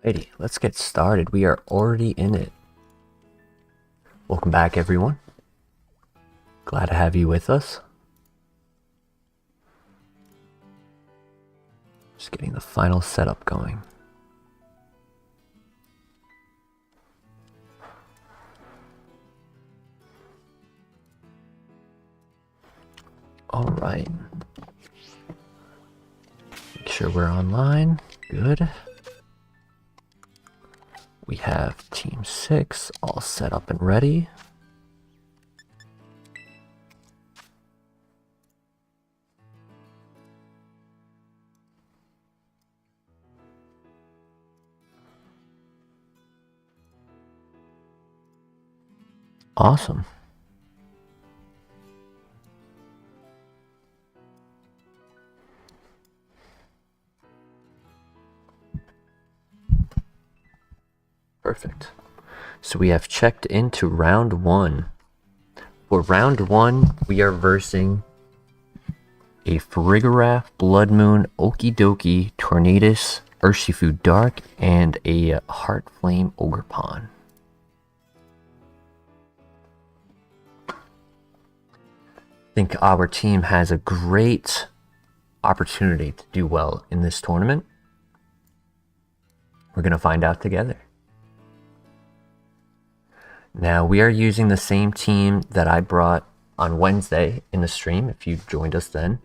Alrighty, let's get started. We are already in it. Welcome back, everyone. Glad to have you with us. Just getting the final setup going. Alright. Make sure we're online. Good. We have Team 6 all set up and ready. Awesome. Perfect. So we have checked into round 1. For round 1, we are versing a Farigiraf, Blood Moon, Okie Dokie, Tornadus, Urshifu Dark, and a Heart Flame Ogerpon. I think our team has a great opportunity to do well in this tournament. We're going to find out together. Now, we are using the same team that I brought on Wednesday in the stream, if you joined us then.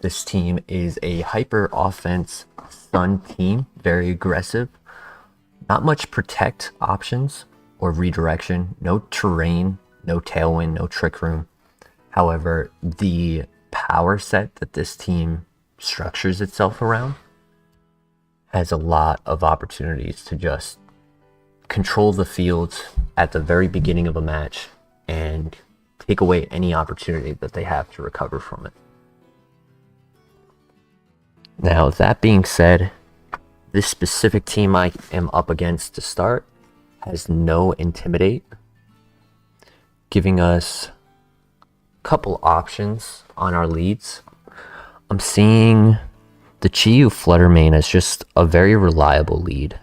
This team is a hyper offense Sun team, very aggressive. Not much protect options or redirection, no terrain, no tailwind, no trick room. However, the power set that this team structures itself around has a lot of opportunities to just control the field at the very beginning of a match and take away any opportunity that they have to recover from it. Now, that being said, this specific team I am up against to start has no Intimidate, giving us a couple options on our leads. I'm seeing the Chi-Yu Flutter Mane as just a very reliable lead.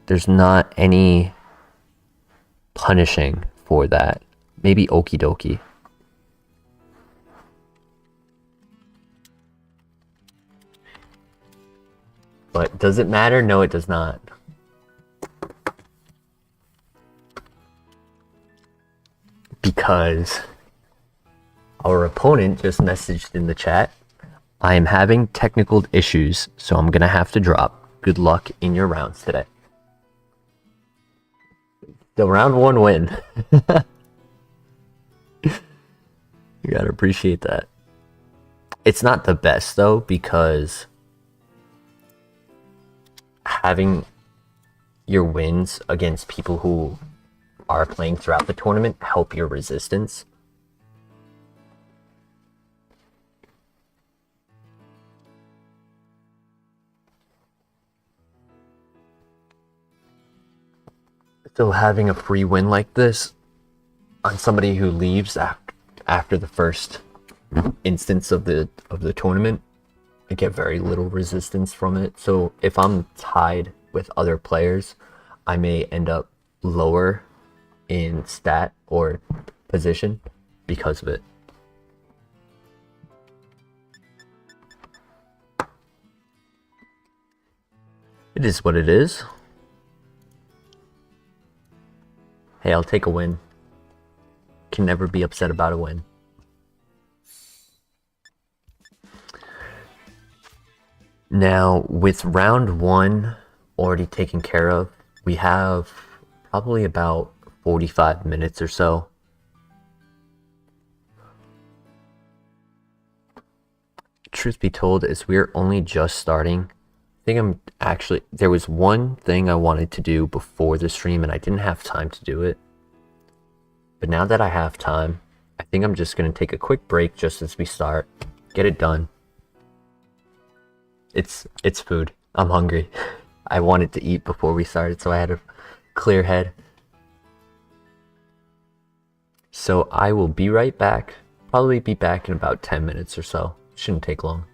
There's not any punishing for that. Maybe Okie Dokie. But does it matter? No, it does not. Because our opponent just messaged in the chat, I am having technical issues, so I'm going to have to drop. Good luck in your rounds today. The round 1 win. You gotta appreciate that. It's not the best though, because having your wins against people who are playing throughout the tournament help your resistance. So having a free win like this on somebody who leaves after the first instance of the tournament, I get very little resistance from it. So if I'm tied with other players, I may end up lower in stat or position because of it. It is what it is. Hey, I'll take a win. Can never be upset about a win. Now, with round 1 already taken care of, we have probably about 45 minutes or so. Truth be told, as we're only just starting, there was one thing I wanted to do before the stream and I didn't have time to do it. But now that I have time, I think I'm just going to take a quick break just as we start. Get it done. It's food. I'm hungry. I wanted to eat before we started, so I had a clear head. So I will be right back. Probably be back in about 10 minutes or so. Shouldn't take long.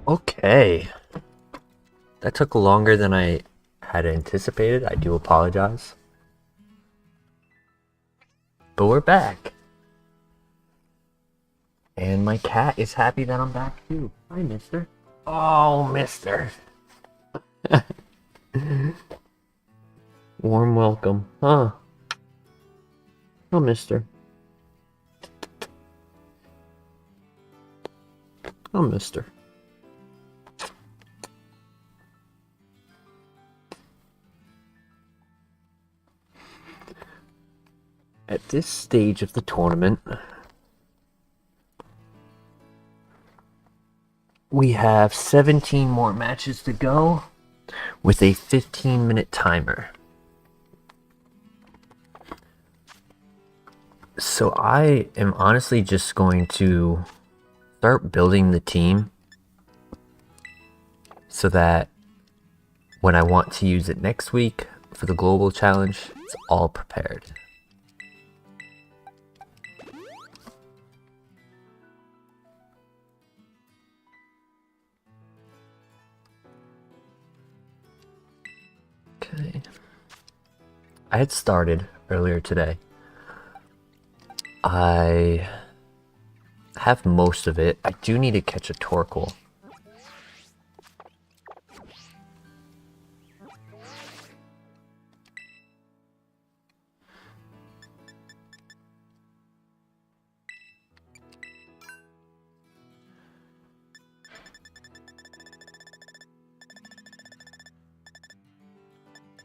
Okay. That took longer than I had anticipated. I do apologize. But we're back. And my cat is happy that I'm back too. Hi, mister. Oh, mister. Warm welcome. Huh. Oh, mister. Oh, mister. At this stage of the tournament, we have 17 more matches to go with a 15-minute timer. So I am honestly just going to start building the team so that when I want to use it next week for the global challenge, it's all prepared. Okay. I had started earlier today. I have most of it. I do need to catch a Torkoal.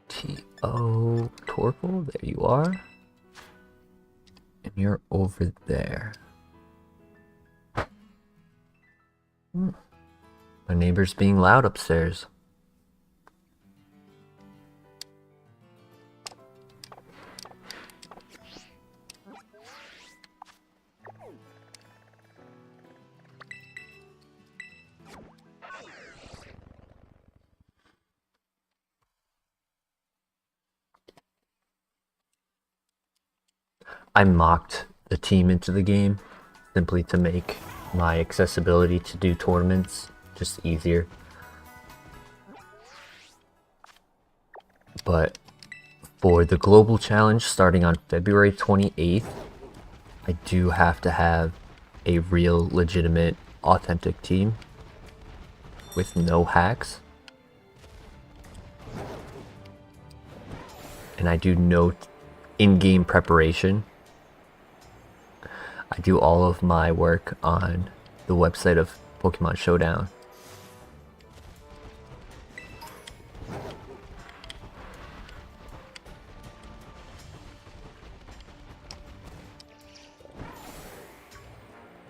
T.O. Torkoal, there you are. And you're over there. My neighbor's being loud upstairs. I mocked the team into the game simply to make my accessibility to do tournaments just easier. But for the global challenge starting on February 28th, I do have to have a real, legitimate, authentic team with no hacks. And I do no in-game preparation. I do all of my work on the website of Pokemon Showdown.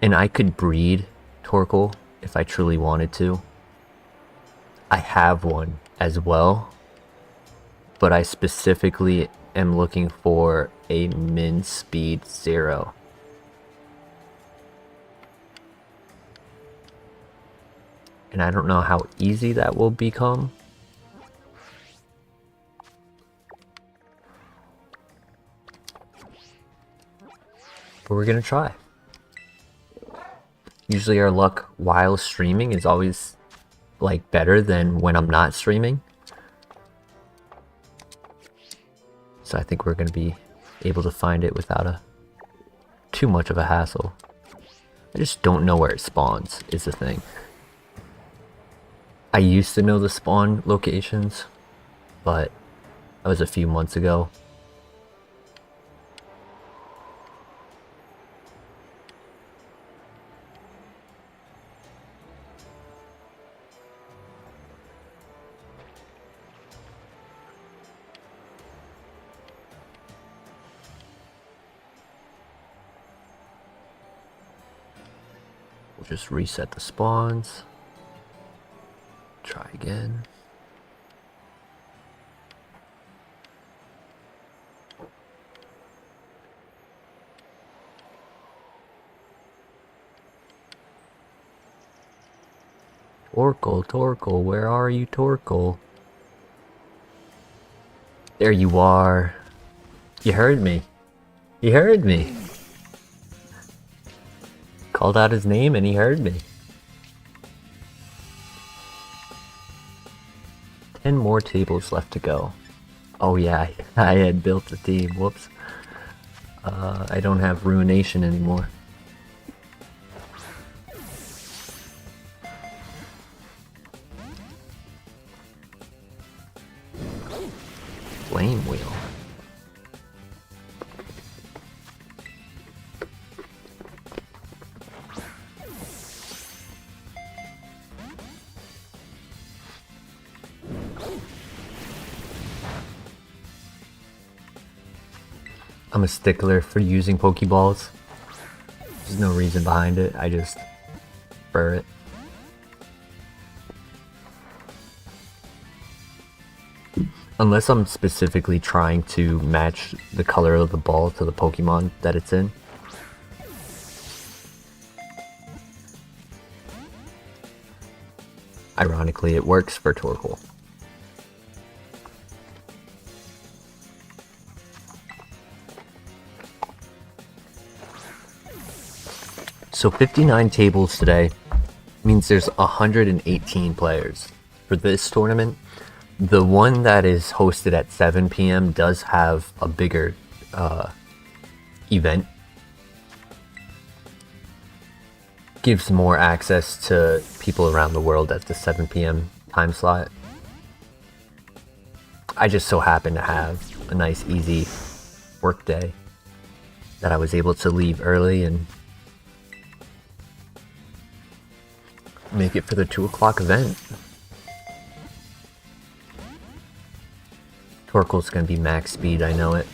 And I could breed Torkoal if I truly wanted to. I have one as well, but I specifically am looking for a min speed 0. And I don't know how easy that will become. But we're gonna try. Usually our luck while streaming is always like better than when I'm not streaming. So I think we're gonna be able to find it without too much of a hassle. I just don't know where it spawns is the thing. I used to know the spawn locations, but that was a few months ago. We'll just reset the spawns. Try again. Torkoal, where are you, Torkoal? There you are. You heard me. You heard me. Called out his name and he heard me. 10 more tables left to go. Oh yeah, I had built a team. Whoops. I don't have Ruination anymore. Flame Wheel. I'm a stickler for using Pokeballs. There's no reason behind it, I just prefer it. Unless I'm specifically trying to match the color of the ball to the Pokemon that it's in. Ironically, it works for Torkoal. So 59 tables today means there's 118 players. For this tournament, the one that is hosted at 7 p.m. does have a bigger event. Gives more access to people around the world at the 7 p.m. time slot. I just so happen to have a nice easy work day that I was able to leave early and make it for the 2 o'clock event. Torkoal's gonna be max speed, I know it.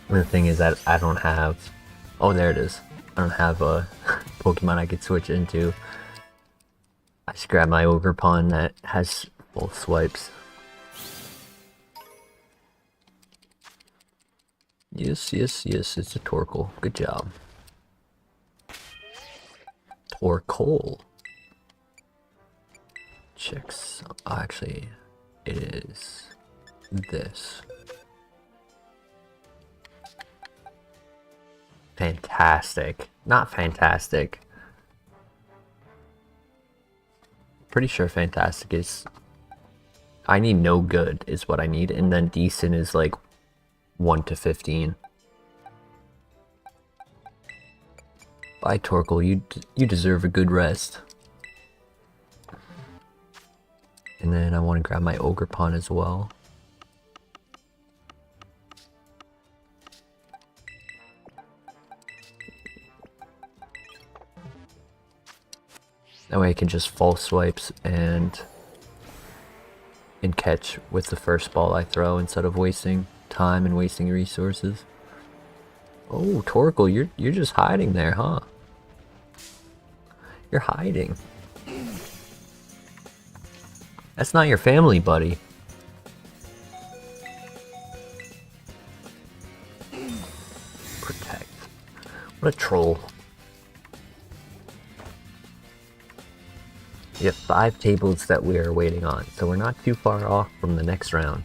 And the thing is that I don't have... Oh, there it is. I don't have a Pokemon I could switch into. I just grabbed my Ogerpon that has both swipes. Yes, yes, yes, it's a Torkoal. Good job. Torkoal. Checks. Actually, it is this. Fantastic. Not fantastic. Pretty sure fantastic is... I need no good is what I need, and then decent is like 1 to 15. Bye, Torkoal. You deserve a good rest. And then I want to grab my Ogerpon as well. That way I can just false swipes and catch with the first ball I throw instead of wasting time and wasting resources. Oh, Torkoal, you're just hiding there, huh? You're hiding. That's not your family, buddy. Protect. What a troll. We have 5 tables that we are waiting on, so we're not too far off from the next round.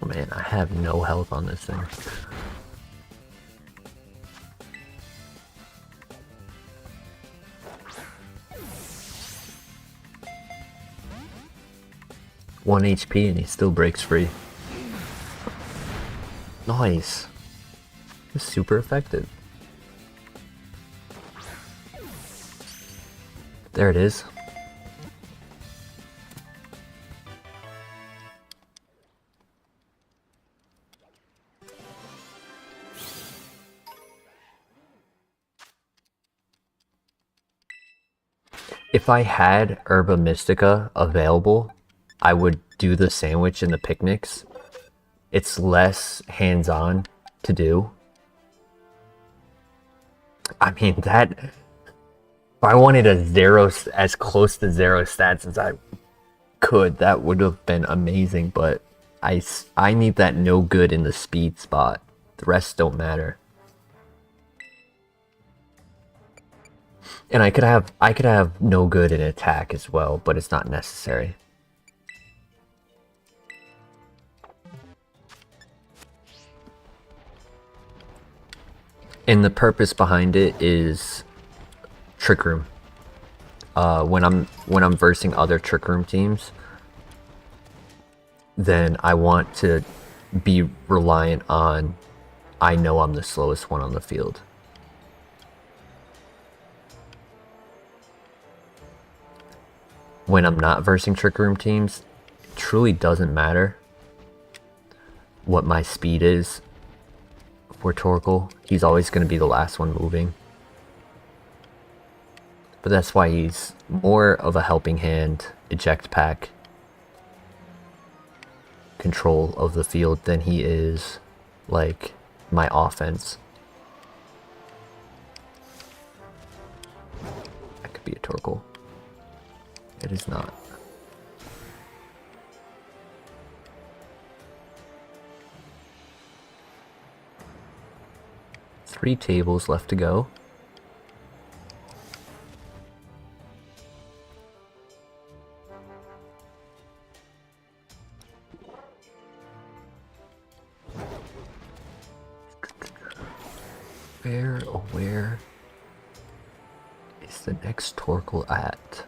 Oh man, I have no health on this thing. One HP and he still breaks free. Nice. It's super effective. There it is. If I had Herba Mystica available, I would do the sandwich and the picnics. It's less hands-on to do. I mean, that... If I wanted a zero, as close to 0 stats as I could, that would have been amazing, but I need that no good in the speed spot. The rest don't matter. And I could have no good in attack as well, but it's not necessary. And the purpose behind it is Trick Room. When I'm versing other Trick Room teams, then I want to be reliant on, I know I'm the slowest one on the field. When I'm not versing Trick Room teams, it truly doesn't matter what my speed is for Torkoal. He's always going to be the last one moving. But that's why he's more of a helping hand, eject pack control of the field than he is like my offense. That could be a Torkoal. It is not. Three tables left to go. Where is the next Torkoal at?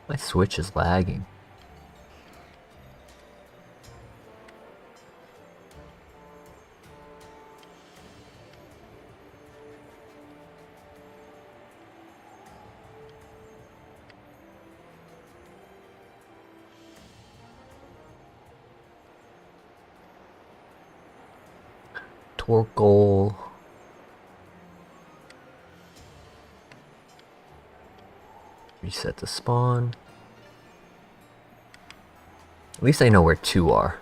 My Switch is lagging. Torkoal. Reset the spawn. At least I know where two are.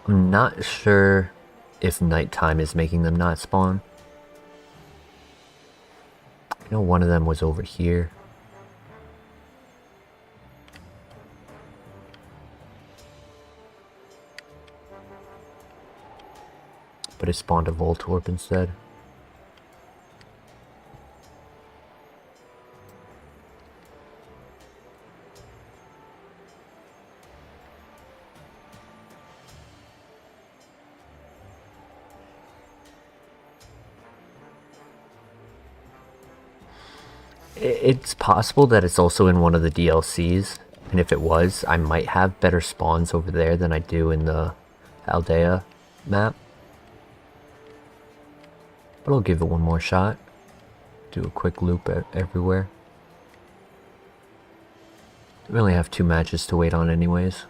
I'm not sure if nighttime is making them not spawn. I know one of them was over here. But it spawned a Voltorb instead. It's possible that it's also in one of the DLCs, and if it was, I might have better spawns over there than I do in the Aldea map. But I'll give it one more shot. Do a quick loop everywhere. We only have 2 matches to wait on anyways.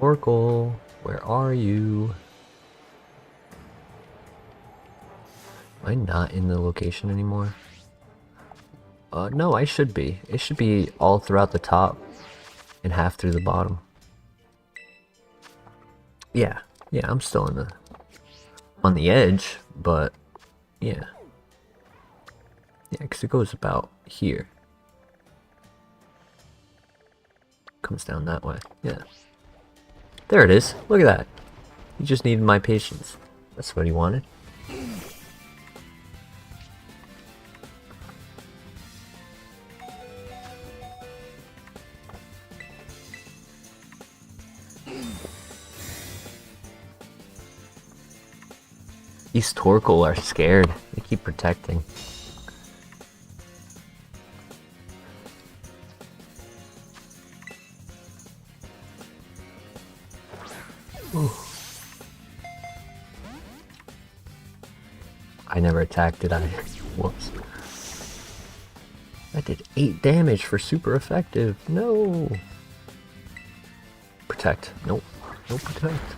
Oracle, where are you? Am I not in the location anymore? No, I should be. It should be all throughout the top and half through the bottom. Yeah, I'm still on the edge, but yeah. Yeah, because it goes about here. Comes down that way, yeah. There it is. Look at that. He just needed my patience. That's what he wanted. These Torkoal are scared. They keep protecting. Ooh. I never attacked, did I? Whoops. I did 8 damage for super effective. No. Protect. Nope. No protect.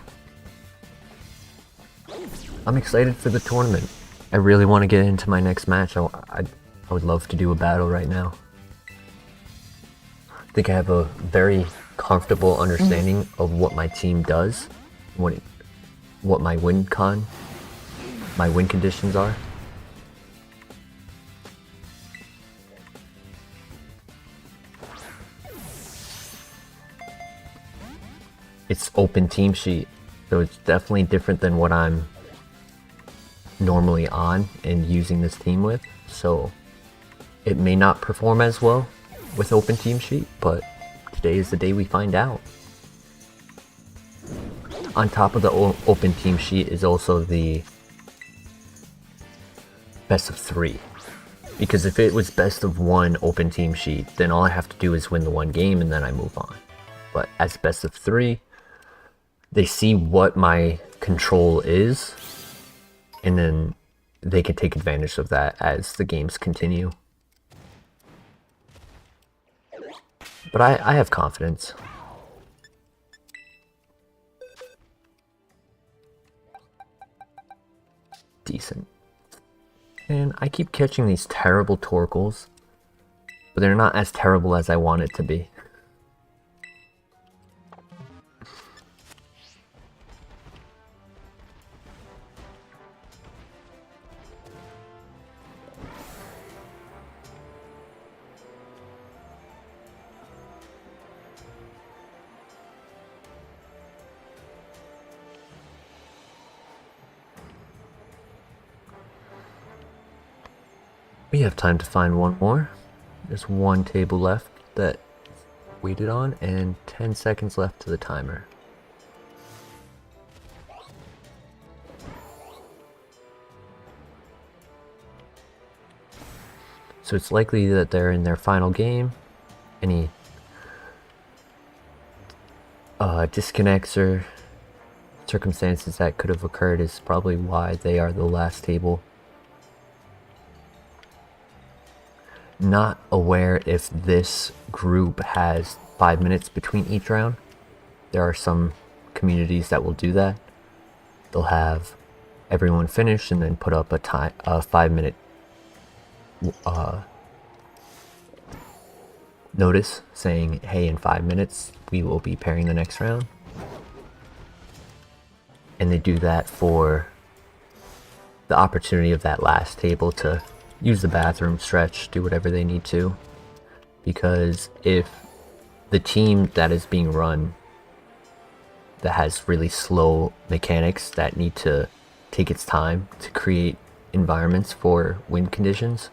I'm excited for the tournament. I really want to get into my next match. I would love to do a battle right now. think I have a very comfortable understanding of what my team does, what my win conditions are. It's open team sheet, so it's definitely different than what I'm normally on and using this team with, so it may not perform as well with open team sheet, but today is the day we find out. On top of the open team sheet is also the best of 3, because if it was best of 1 open team sheet, then all I have to do is win the 1 game and then I move on. But as best of 3, they see what my control is, and then they can take advantage of that as the games continue. But I have confidence. Decent. And I keep catching these terrible Torkles, but they're not as terrible as I want it to be. We have time to find one more. There's 1 table left that waited on, and 10 seconds left to the timer. So it's likely that they're in their final game. Any disconnects or circumstances that could have occurred is probably why they are the last table. Not aware if this group has 5 minutes between each round. There are some communities that will do that. They'll have everyone finish and then put up a 5-minute notice saying, hey, in 5 minutes we will be pairing the next round. And they do that for the opportunity of that last table to use the bathroom, stretch, do whatever they need to. Because if the team that is being run that has really slow mechanics that need to take its time to create environments for win conditions,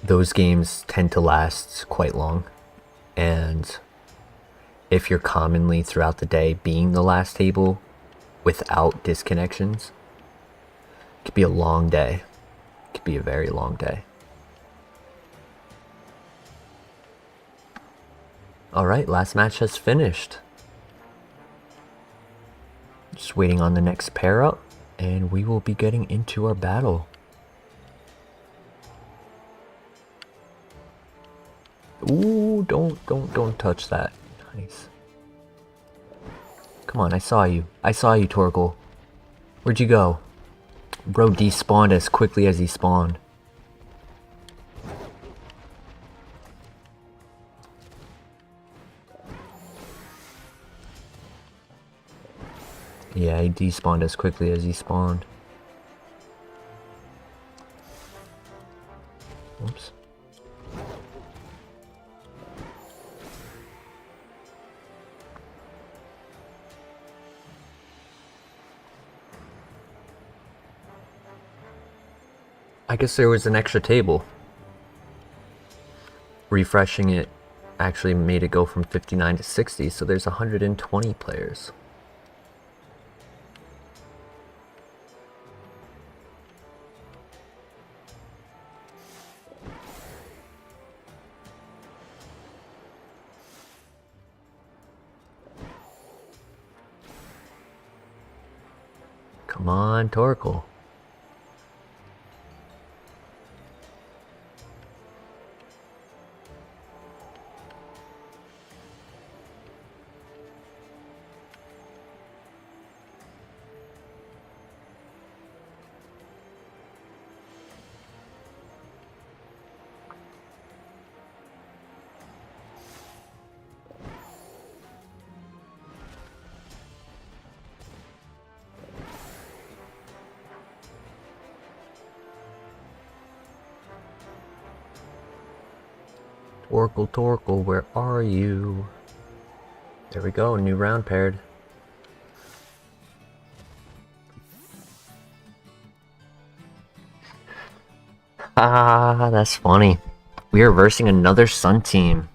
those games tend to last quite long. And if you're commonly throughout the day being the last table without disconnections, it could be a long day. It could be a very long day. Alright, last match has finished. Just waiting on the next pair up, and we will be getting into our battle. Ooh, don't touch that. Nice. Come on, I saw you. I saw you, Torkoal. Where'd you go? Bro despawned as quickly as he spawned. Yeah, he despawned as quickly as he spawned. Oops. I guess there was an extra table. Refreshing it actually made it go from 59 to 60, so there's 120 players. Come on, Torkoal. Torkoal, where are you? There we go, new round paired. Ah, that's funny. We are versing another Sun team.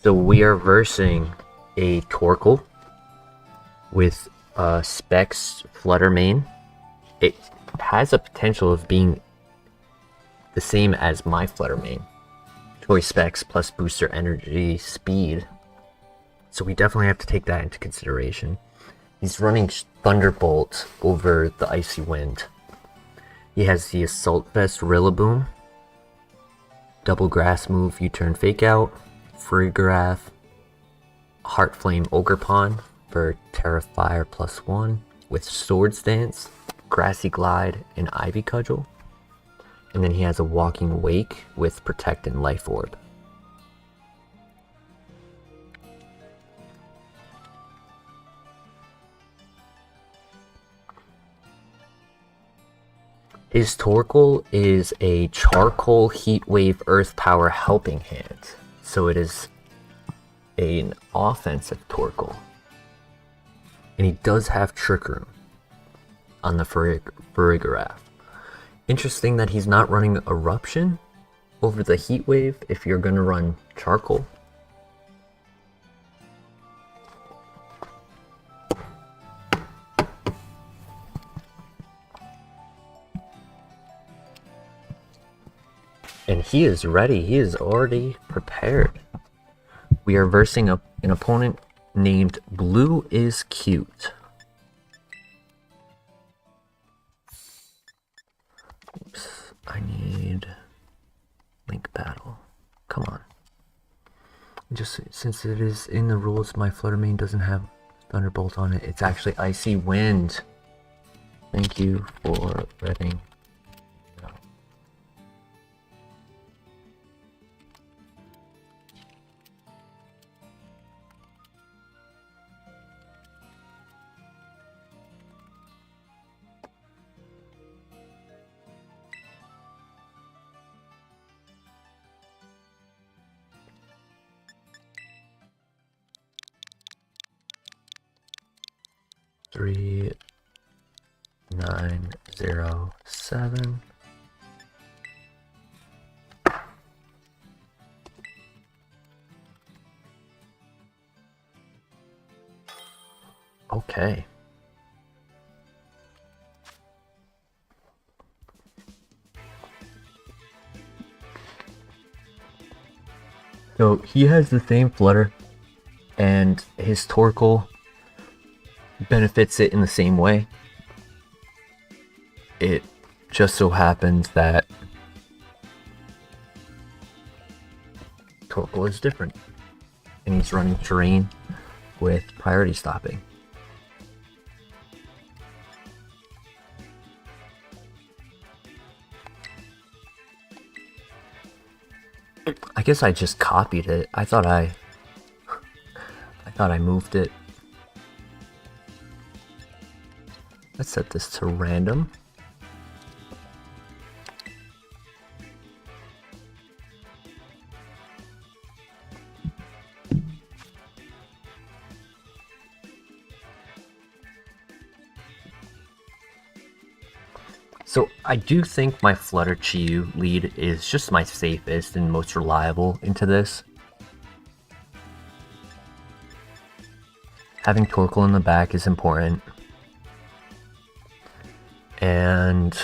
So we are versing a Torkoal with Specs Flutter main. It has a potential of being the same as my Flutter main. Choice specs plus booster energy speed. So we definitely have to take that into consideration. He's running Thunderbolt over the Icy Wind. He has the Assault Vest Rillaboom, double grass move U-turn fake out, Frigoraph, Heart Flame Ogerpon for Terrafire +1 with Swords Dance, Grassy Glide, and Ivy Cudgel. And then he has a Walking Wake with Protect and Life Orb. His Torkoal is a Charcoal Heat Wave Earth Power Helping Hand. So it is an offensive Torkoal. And he does have Trick Room on the Frigoraph. Interesting that he's not running Eruption over the Heat Wave if you're going to run Charcoal. And he is ready. He is already prepared. We are versing an opponent named Blue is Cute. Oops. I need Link Battle. Come on. Just since it is in the rules, my Flutter main doesn't have Thunderbolt on it. It's actually Icy Wind. Thank you for letting. 3907. Okay. So he has the same Flutter, and his Torkoal benefits it in the same way. It just so happens that Torkoal is different, and he's running terrain with priority stopping. I guess I just copied it. I thought I moved it. Let's set this to random. So I do think my Flutter Chi-Yu lead is just my safest and most reliable into this. Having Torkoal in the back is important. And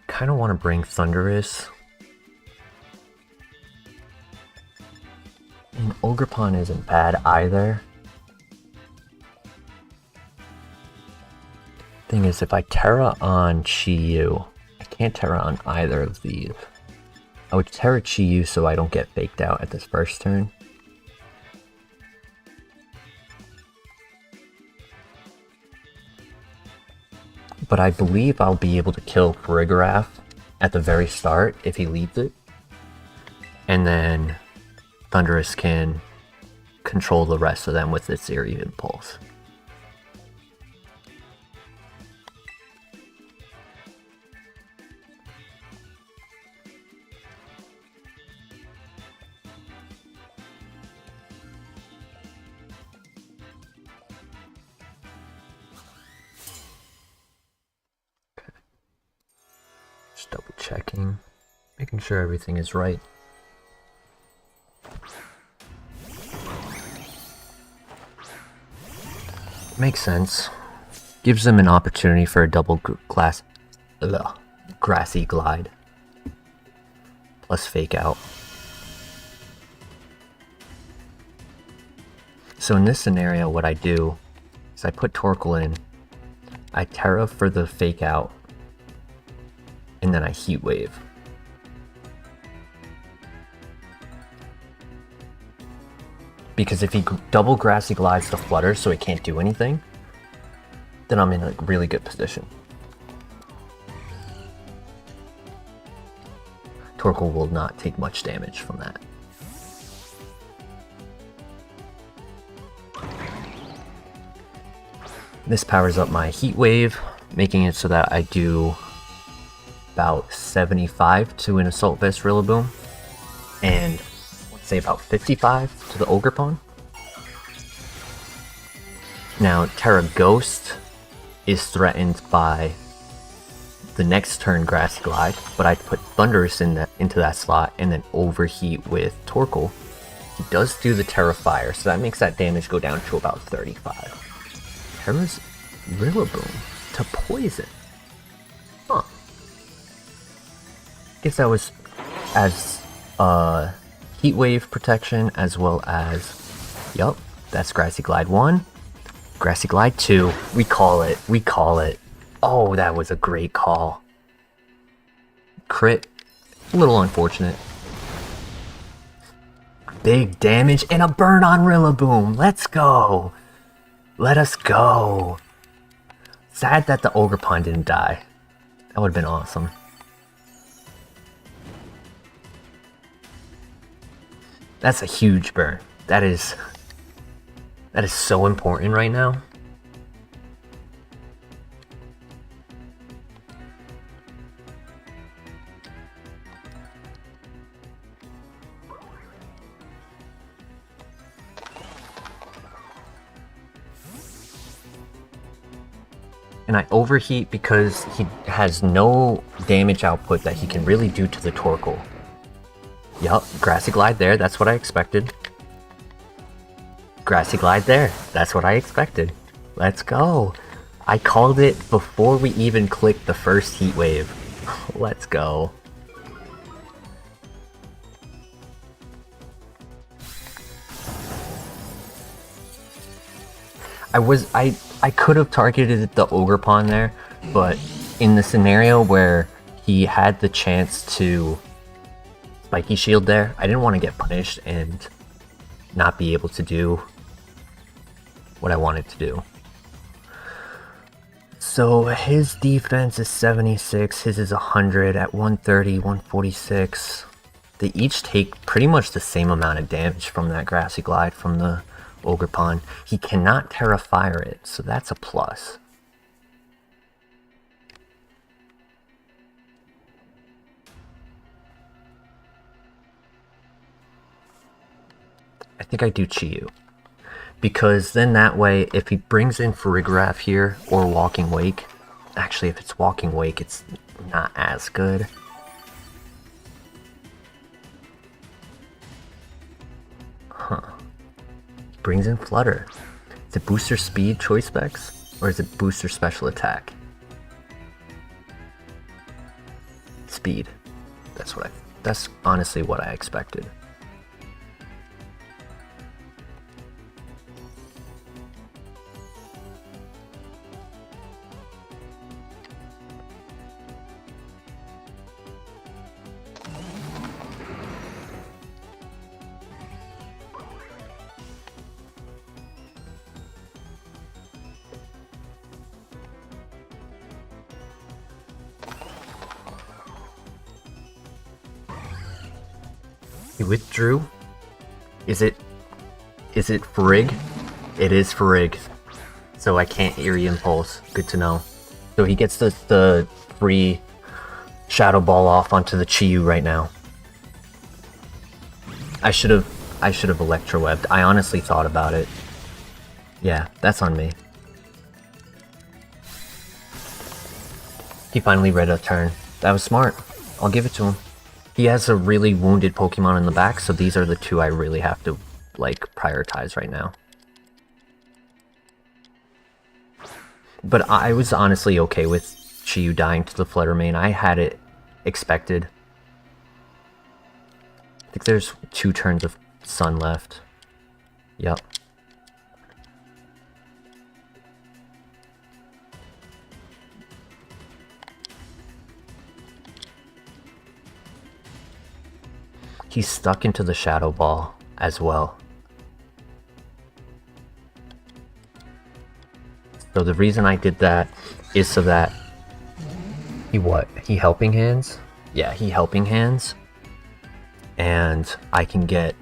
kind of want to bring Thundurus. And Ogerpon isn't bad either. Thing is, if I Terra on Chi-Yu, I can't Terra on either of these. I would Terra Chi-Yu so I don't get faked out at this first turn. But I believe I'll be able to kill Frigoraph at the very start if he leads it. And then Thundurus can control the rest of them with its Area Impulse. Just double checking, making sure everything is right. Makes sense. Gives them an opportunity for a double grassy glide. Plus fake out. So in this scenario, what I do is I put Torkoal in, I Terra for the fake out, and then I Heat Wave. Because if he double grassy glides to Flutter so it can't do anything, then I'm in a really good position. Torkoal will not take much damage from that. This powers up my Heat Wave, making it so that I do about 75 to an Assault Vest Rillaboom, and let's say about 55 to the Ogerpon. Now, Terra Ghost is threatened by the next turn Grassy Glide, but I'd put Thunderous into that slot and then overheat with Torkoal. He does do the Terra Fire, so that makes that damage go down to about 35. Terra's Rillaboom to Poison. Huh. Guess that was as Heat Wave protection as well as, yup, that's Grassy Glide 1. Grassy Glide 2. We call it. We call it. Oh, that was a great call. Crit. A little unfortunate. Big damage and a burn on Rillaboom. Let's go. Let us go. Sad that the Ogerpon didn't die. That would have been awesome. That's a huge burn. That is so important right now. And I overheat because he has no damage output that he can really do to the Torkoal. Yup, Grassy Glide there, that's what I expected. Grassy Glide there, that's what I expected. Let's go. I called it before we even clicked the first Heat Wave. Let's go. I could have targeted the Ogerpon there, but in the scenario where he had the chance to Spiky Shield there, I didn't want to get punished and not be able to do what I wanted to do. So his defense is 76, his is 100 at 130, 146. They each take pretty much the same amount of damage from that Grassy Glide from the Ogerpon. He cannot Terra Fire it, so that's a plus. I think I do Chiyu. Because then that way, if he brings in Farigiraf here or Walking Wake, actually if it's Walking Wake, it's not as good. Huh. Brings in Flutter. Is it booster speed choice specs? Or is it booster special attack? Speed. That's honestly what I expected. He withdrew. Is it Farig? It is Farig. So I can't Eerie Impulse. Good to know. So he gets the free Shadow Ball off onto the Chiyu right now. I should have Electrowebbed. I honestly thought about it. Yeah, that's on me. He finally read a turn. That was smart. I'll give it to him. He has a really wounded Pokemon in the back, so these are the two I really have to, like, prioritize right now. But I was honestly okay with Chiyu dying to the Flutter Mane. I had it expected. I think there's 2 turns of Sun left. Yep. He's stuck into the Shadow Ball as well. So the reason I did that is so that he Helping Hands? Yeah, he Helping Hands. And I can get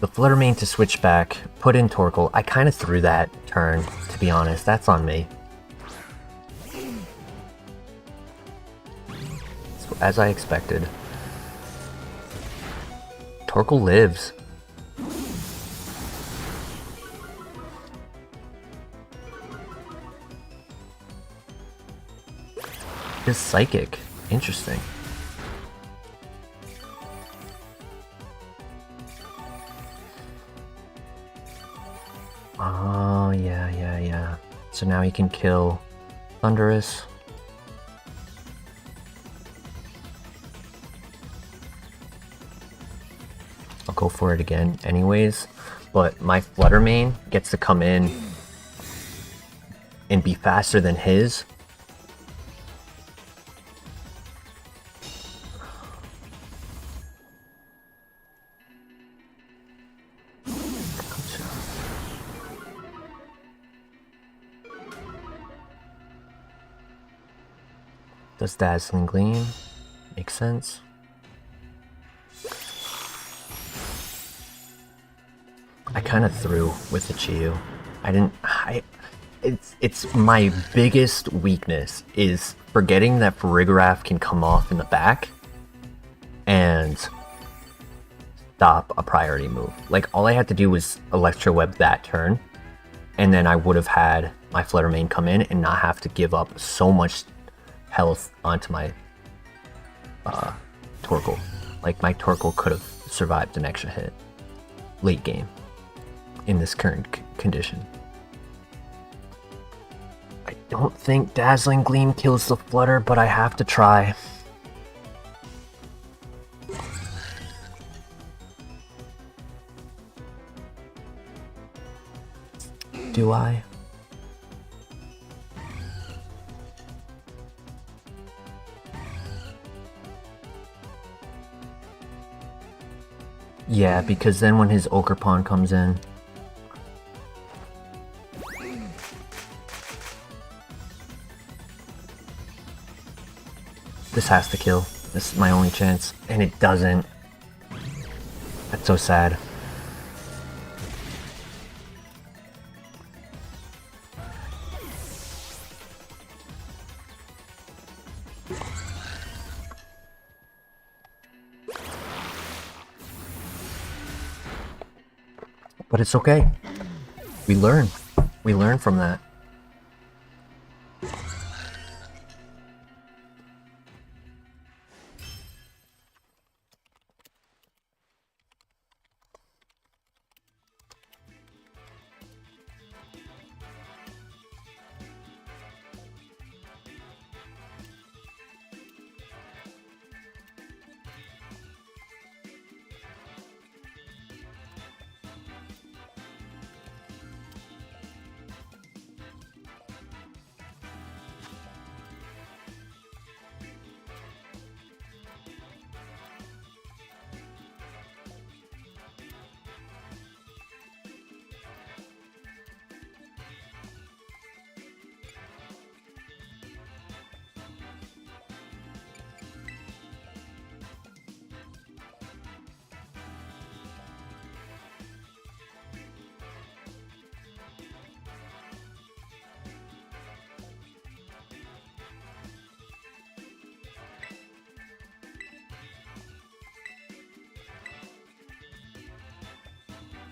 the Flutter Mane to switch back, put in Torkoal. I kind of threw that turn, to be honest. That's on me. So, as I expected. Torkoal lives. His Psychic. Interesting. Oh, yeah. So now he can kill Thundurus. I'll go for it again anyways. But my Flutter Mane gets to come in and be faster than his. Does Dazzling Gleam make sense? I kind of threw with the Chiyu. It's my biggest weakness is forgetting that Farigiraf can come off in the back and stop a priority move. Like, all I had to do was Electro Web that turn, and then I would have had my Flutter Mane come in and not have to give up so much health onto my Torkoal. Like, my Torkoal could have survived an extra hit late game in this current condition. I don't think Dazzling Gleam kills the Flutter, but I have to try. Do I? Yeah, because then when his Ogerpon comes in... This has to kill. This is my only chance. And it doesn't. That's so sad. But it's okay. We learn. We learn from that.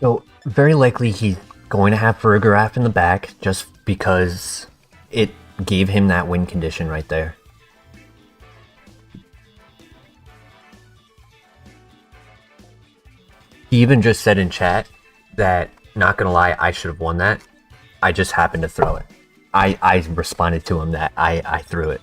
So, very likely he's going to have Farigiraf in the back just because it gave him that win condition right there. He even just said in chat that, not gonna lie, I should have won that. I just happened to throw it. I responded to him that I threw it.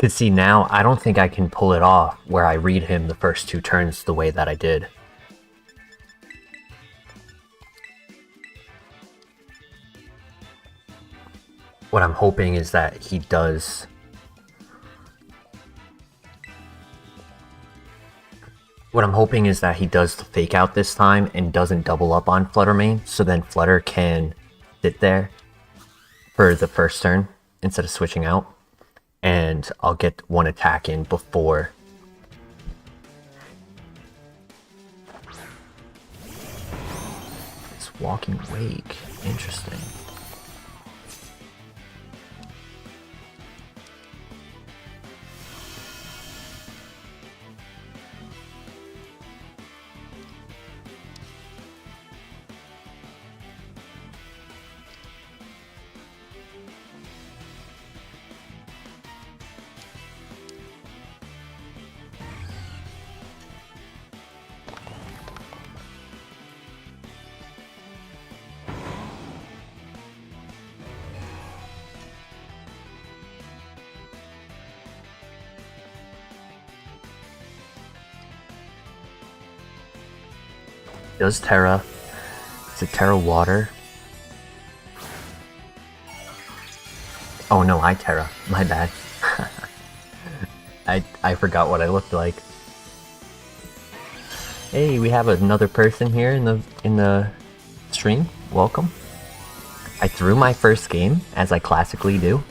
Cause see, now I don't think I can pull it off where I read him the first 2 turns the way that I did. What I'm hoping is that he does... What I'm hoping is that he does the fake out this time and doesn't double up on Flutter main, so then Flutter can sit there for the first turn instead of switching out. And I'll get 1 attack in before. It's Walking Wake. Interesting. Does Terra. Is it Terra Water? Oh no, I Terra. My bad. I forgot what I looked like. Hey, we have another person here in the stream. Welcome. I threw my first game, as I classically do.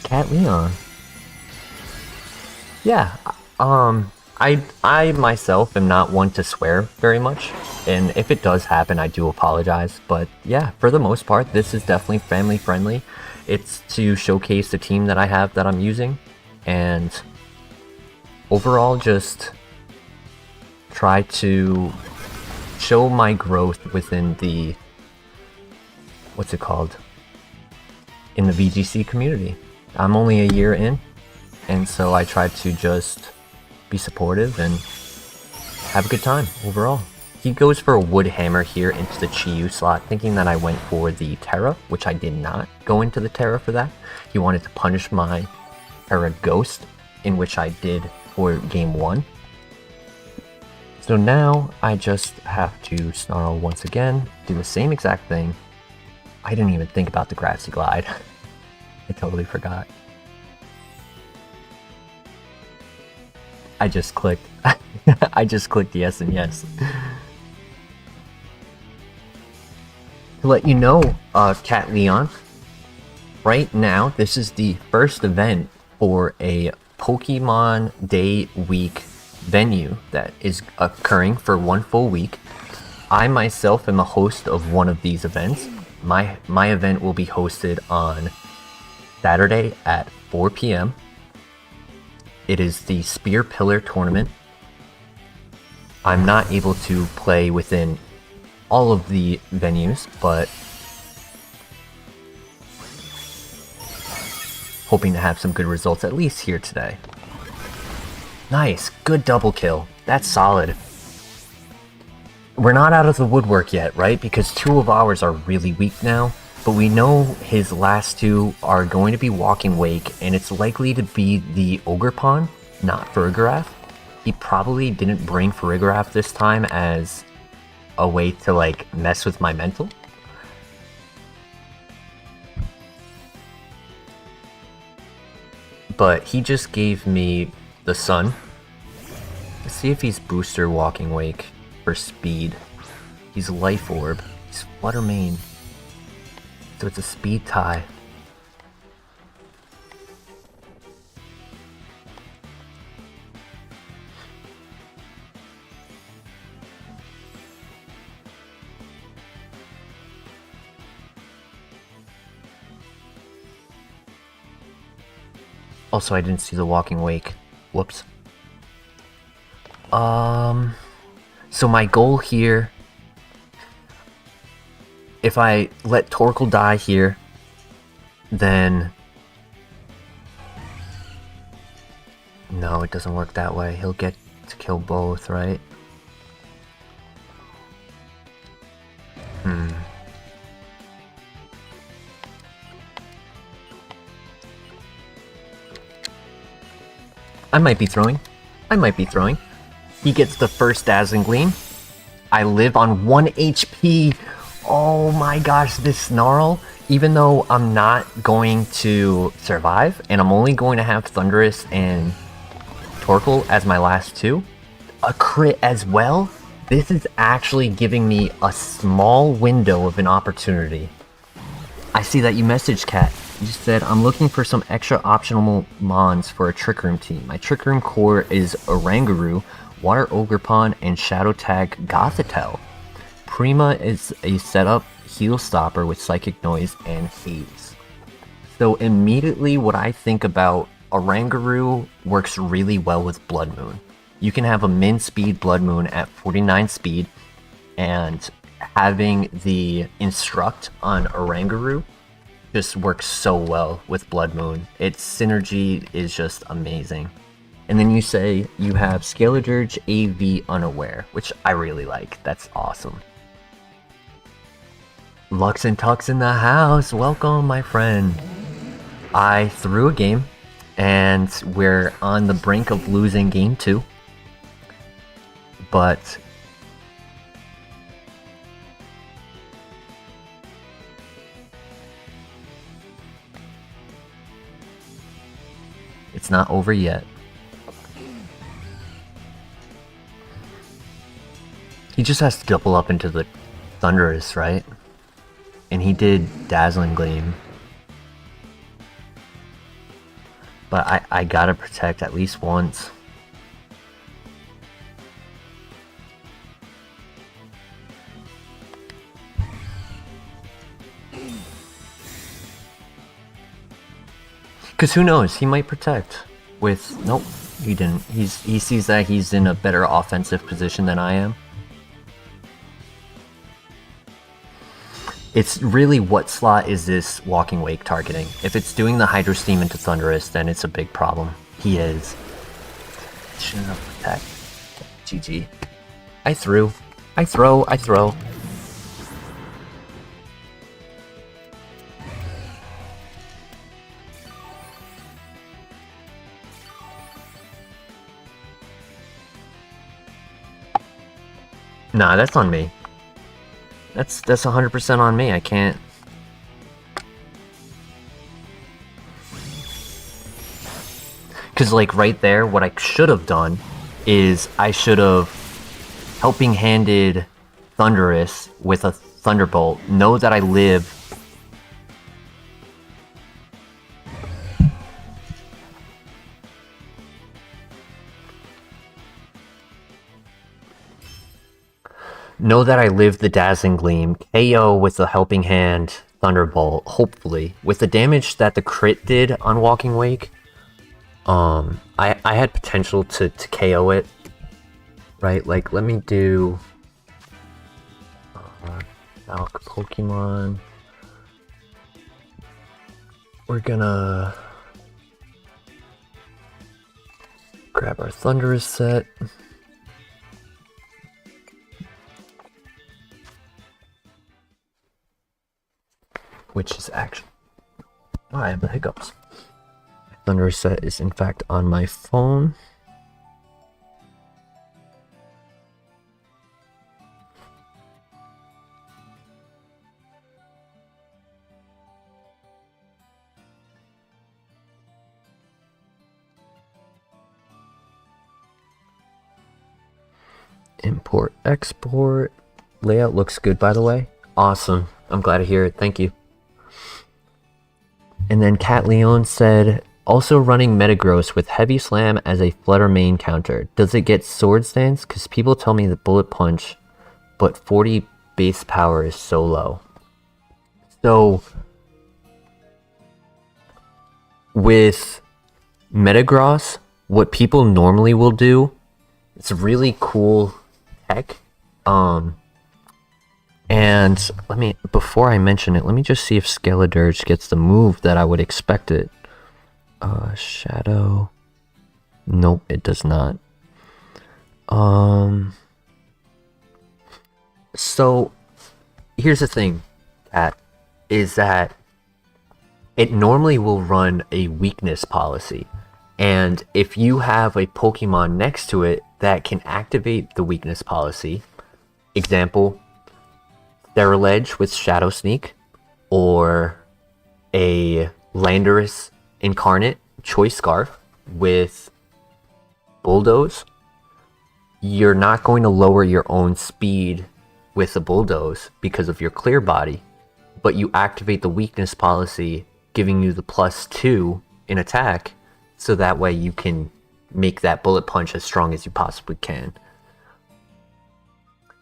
Cat Leon. Yeah, I myself am not one to swear very much, and if it does happen, I do apologize, but yeah, for the most part, this is definitely family friendly. It's to showcase the team that I have that I'm using, and overall just try to show my growth within the, what's it called, in the VGC community. I'm only a year in, and so I try to just be supportive and have a good time overall. He goes for a wood hammer here into the Chiyu slot, thinking that I went for the Terra, which I did not go into the Terra for that. He wanted to punish my Terra Ghost, in which I did for game 1. So now I just have to snarl once again, do the same exact thing. I didn't even think about the Grassy Glide. I totally forgot. I just clicked. I just clicked yes and yes. To let you know, Cat Leon, right now this is the first event for a Pokemon Day Week venue that is occurring for 1 full week. I myself am a host of one of these events. My event will be hosted on Saturday at 4 p.m. It is the Spear Pillar Tournament. I'm not able to play within all of the venues, but hoping to have some good results at least here today. Nice, good double kill. That's solid. We're not out of the woodwork yet, right? Because 2 of ours are really weak now, but we know his last 2 are going to be Walking Wake, and it's likely to be the Ogre Pond, not Farigiraf. He probably didn't bring Farigiraf this time as a way to like mess with my mental. But he just gave me the sun. Let's see if he's booster Walking Wake for speed. He's Life Orb. He's Flutter main. So it's a speed tie. Also, I didn't see the walking wake. Whoops. So my goal here, if I let Torkoal die here, then... No, it doesn't work that way. He'll get to kill both, right? I might be throwing. He gets the first Dazzling Gleam. I live on 1 HP. Oh my gosh, this Snarl. Even though I'm not going to survive, and I'm only going to have Thundurus and Torkoal as my last two, a crit as well, this is actually giving me a small window of an opportunity. I see that you messaged, Kat. You said, I'm looking for some extra optional mons for a Trick Room team. My Trick Room core is Oranguru, Water Ogerpon, and Shadow Tag Gothitelle. Prima is a setup heal stopper with Psychic Noise and Haze. So immediately what I think about Oranguru works really well with Blood Moon. You can have a min speed Blood Moon at 49 speed, and having the Instruct on Oranguru just works so well with Blood Moon. Its synergy is just amazing. And then you say you have Scalar Dirge AV Unaware, which I really like. That's awesome. Lux and Tux in the house. Welcome, my friend. I threw a game, and we're on the brink of losing game 2. But it's not over yet. He just has to double up into the Thundurus, right? And he did Dazzling Gleam. But I gotta protect at least once. Because who knows, he might protect with... Nope, he didn't. He sees that he's in a better offensive position than I am. It's really what slot is this Walking Wake targeting? If it's doing the Hydro Steam into Thundurus, then it's a big problem. He is. Shouldn't have protect. GG. I throw. Nah, that's on me. That's 100% on me. I can't. Because like right there, what I should have done is I should have helping handed Thundurus with a Thunderbolt. Know that I live. Know that I live the Dazzling Gleam, KO with the Helping Hand, Thunderbolt, hopefully. With the damage that the crit did on Walking Wake, I had potential to KO it, right? Like, let me do... Valk Pokemon. We're gonna... grab our Thundurus set. Which is actually... Oh, I have the hiccups. Thundurus set is in fact on my phone. Import, export. Layout looks good, by the way. Awesome. I'm glad to hear it. Thank you. And then Cat Leon said, also running Metagross with Heavy Slam as a Flutter main counter. Does it get Swords Dance? Because people tell me the Bullet Punch, but 40 base power is so low. So, with Metagross, what people normally will do, it's a really cool tech. And before I mention it, let me just see if Skeledirge gets the move that I would expect it. Shadow. Nope, it does not. So here's the thing, Kat, is that it normally will run a weakness policy. And if you have a Pokemon next to it that can activate the weakness policy, example, Theraledge with Shadow Sneak, or a Landorus Incarnate Choice Scarf with Bulldoze, you're not going to lower your own speed with the Bulldoze because of your clear body, but you activate the weakness policy, giving you the +2 in attack, so that way you can make that Bullet Punch as strong as you possibly can.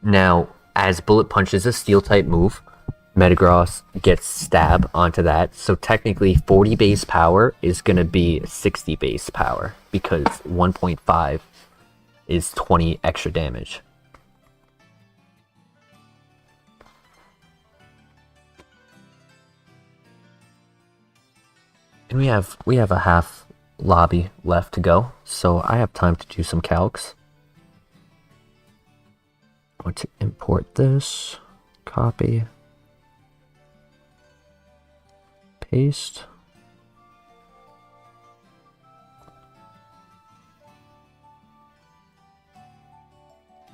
Now, as Bullet Punch is a Steel type move, Metagross gets Stab onto that, so technically 40 base power is going to be 60 base power, because 1.5 is 20 extra damage. And we have a half lobby left to go, so I have time to do some calcs. I want to import this, copy, paste.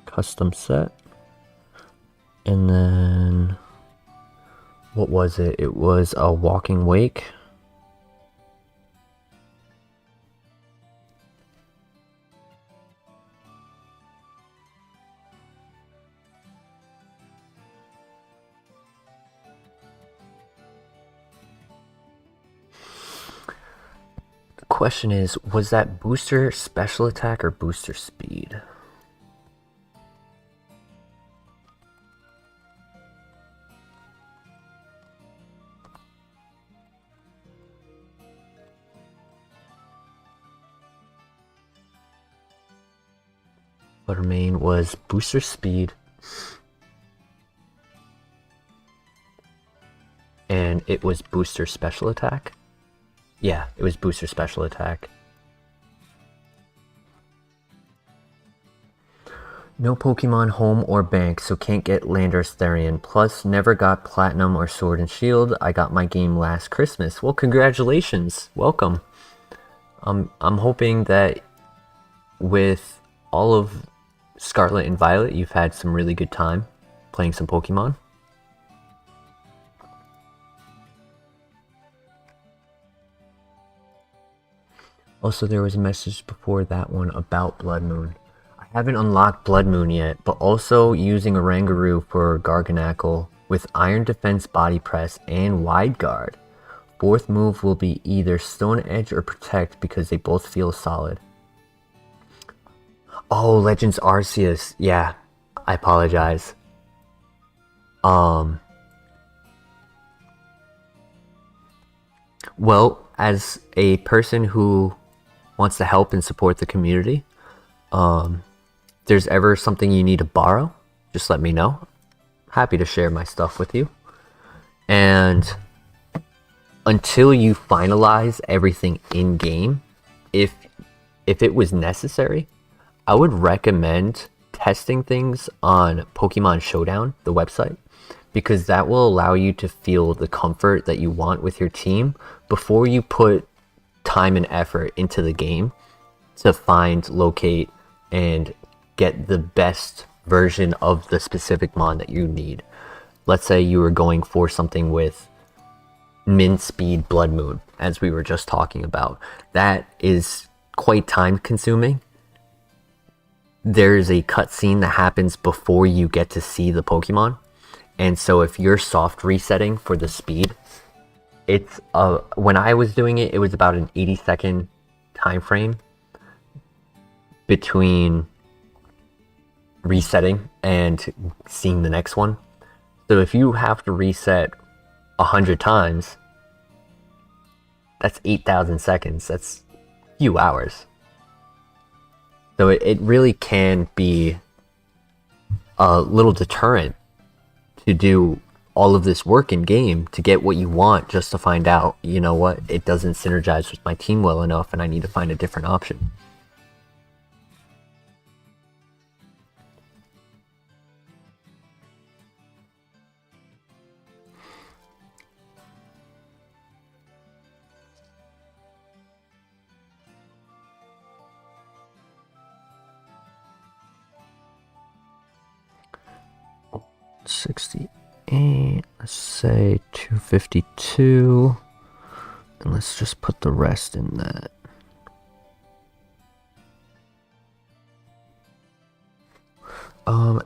Custom set. And then, what was it? It was a Walking Wake. The question is, was that booster special attack or booster speed? Buttermane was booster speed, and it was booster special attack. Yeah, it was booster special attack. No Pokemon home or bank, so can't get Landorus Therian. Plus, never got Platinum or Sword and Shield. I got my game last Christmas. Well, congratulations. Welcome. I'm hoping that with all of Scarlet and Violet, you've had some really good time playing some Pokemon. Also, there was a message before that one about Blood Moon. I haven't unlocked Blood Moon yet, but also using Oranguru for Garganacl with Iron Defense Body Press and Wide Guard. Fourth move will be either Stone Edge or Protect because they both feel solid. Oh, Legends Arceus. Yeah, I apologize. Well, as a person who wants to help and support the community, there's ever something you need to borrow, just let me know. Happy to share my stuff with you. And until you finalize everything in game, if it was necessary, I would recommend testing things on Pokemon Showdown, the website, because that will allow you to feel the comfort that you want with your team before you put time and effort into the game to find, locate, and get the best version of the specific mon that you need. Let's say you were going for something with min speed Blood Moon, as we were just talking about. That is quite time consuming. There's a cutscene that happens before you get to see the Pokemon, and so if you're soft resetting for the speed, it's when I was doing it, it was about an 80-second time frame between resetting and seeing the next one. So if you have to reset 100 times, that's 8,000 seconds. That's few hours. So it really can be a little deterrent to do all of this work in game to get what you want, just to find out, you know what, it doesn't synergize with my team well enough and I need to find a different option. $68, let's say 252, and let's just put the rest in that.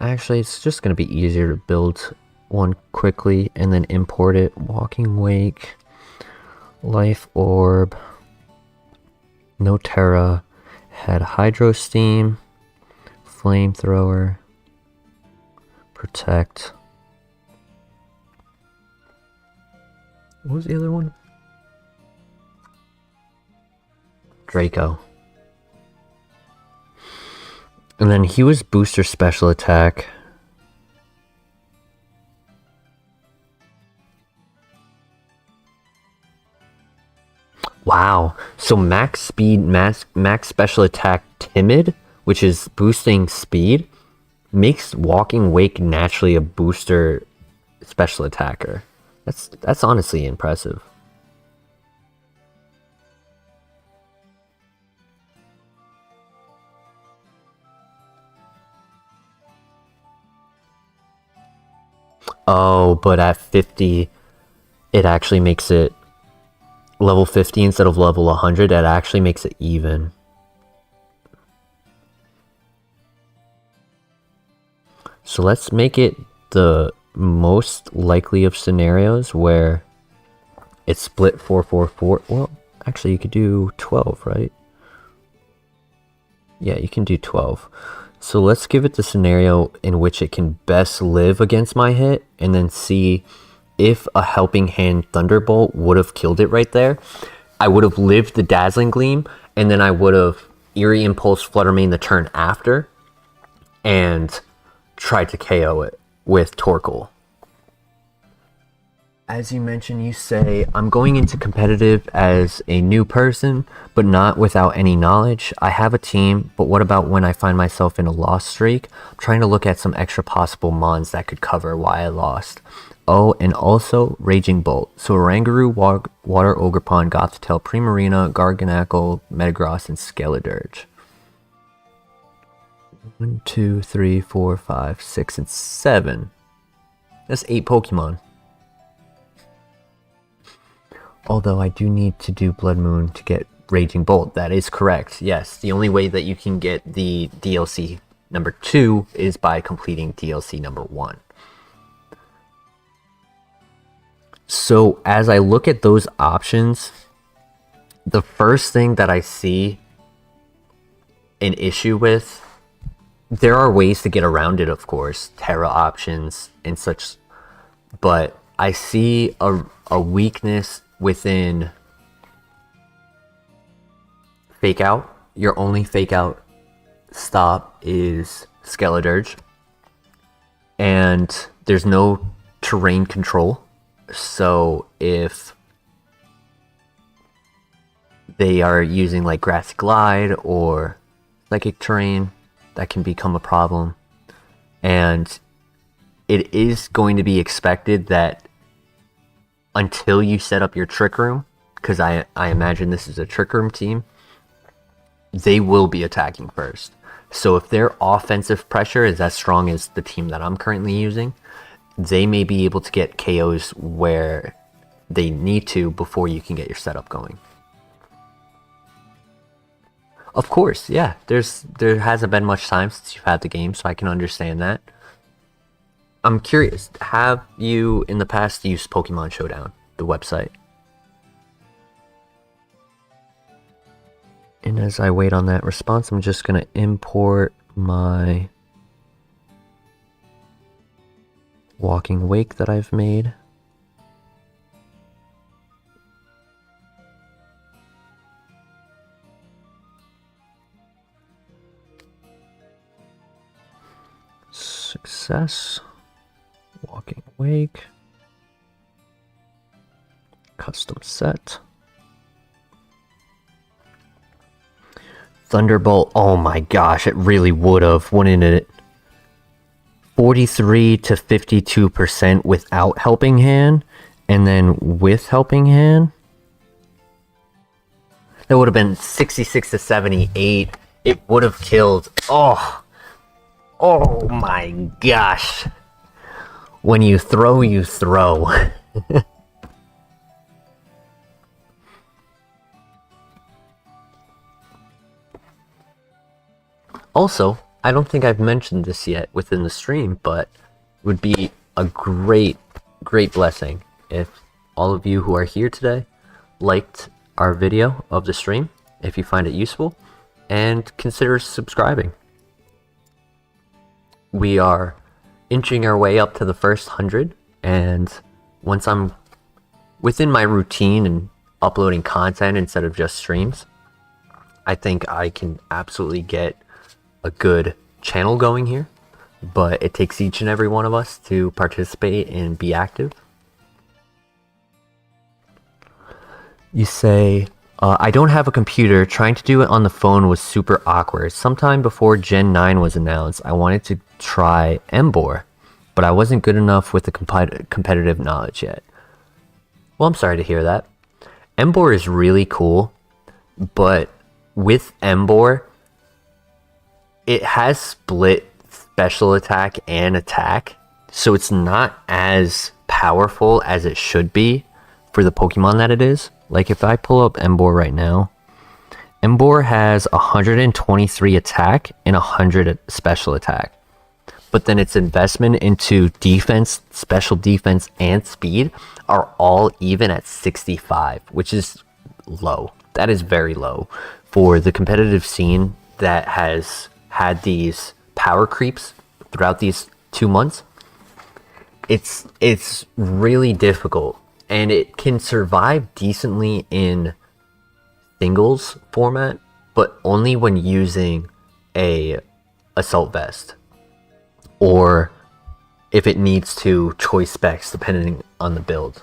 Actually, it's just going to be easier to build one quickly and then import it. Walking Wake, Life Orb, no Terra, had Hydro Steam, Flamethrower, Protect. What was the other one? Draco. And then he was booster special attack. Wow. So max speed, max special attack timid, which is boosting speed, makes Walking Wake naturally a booster special attacker. That's honestly impressive. Oh, but at 50, it actually makes it level 50 instead of level 100. That actually makes it even. So let's make it the most likely of scenarios where it's split 4-4-4. Well, actually you could do 12, right? Yeah, you can do 12. So let's give it the scenario in which it can best live against my hit, and then see if a Helping Hand Thunderbolt would have killed it right there. I would have lived the Dazzling Gleam, and then I would have Eerie Impulse Flutter Mane the turn after, and tried to KO it with Torkoal. As you mentioned, you say, I'm going into competitive as a new person, but not without any knowledge. I have a team, but what about when I find myself in a loss streak? I'm trying to look at some extra possible mons that could cover why I lost. Oh, and also Raging Bolt. So Oranguru, Water Ogerpon, Gothitelle, Primarina, Garganacl, Metagross, and Skeledirge. 1, 2, 3, 4, 5, 6, and 7. That's 8 Pokemon. Although I do need to do Blood Moon to get Raging Bolt. That is correct. Yes, the only way that you can get the DLC number 2 is by completing DLC number 1. So as I look at those options, the first thing that I see an issue with, there are ways to get around it, of course, Terra options and such, but I see a weakness within Fake Out. Your only Fake Out stop is Skeledirge, and there's no terrain control. So if they are using like Grass Glide or Psychic Terrain, that can become a problem. And it is going to be expected that until you set up your Trick Room, because I imagine this is a Trick Room team, they will be attacking first. So if their offensive pressure is as strong as the team that I'm currently using, they may be able to get KOs where they need to before you can get your setup going. Of course, yeah, there hasn't been much time since you've had the game, so I can understand that. I'm curious, have you in the past used Pokemon Showdown, the website? And as I wait on that response, I'm just going to import my Walking Wake that I've made. Success. Walking Wake. Custom set. Thunderbolt. Oh my gosh, it really would have, wouldn't it? 43 to 52% without Helping Hand, and then with Helping Hand, that would have been 66 to 78. It would have killed. Oh my gosh. When you throw, you throw. Also, I don't think I've mentioned this yet within the stream, but it would be a great blessing if all of you who are here today liked our video of the stream, if you find it useful, and consider subscribing. We are inching our way up to the first 100, and once I'm within my routine and uploading content instead of just streams, I think I can absolutely get a good channel going here, but it takes each and every one of us to participate and be active. You say, I don't have a computer. Trying to do it on the phone was super awkward. Sometime before Gen 9 was announced, I wanted to try Embor, but I wasn't good enough with the competitive knowledge yet. Well, I'm sorry to hear that. Embor is really cool, but with Embor, it has split special attack and attack, so it's not as powerful as it should be for the Pokemon that it is. Like if I pull up Embor right now, Embor has 123 attack and 100 special attack. But then its investment into defense, special defense, and speed are all even at 65, which is low. That is very low for the competitive scene that has had these power creeps throughout these 2 months. It's really difficult, and it can survive decently in singles format, but only when using a assault vest, or if it needs to choice specs depending on the build.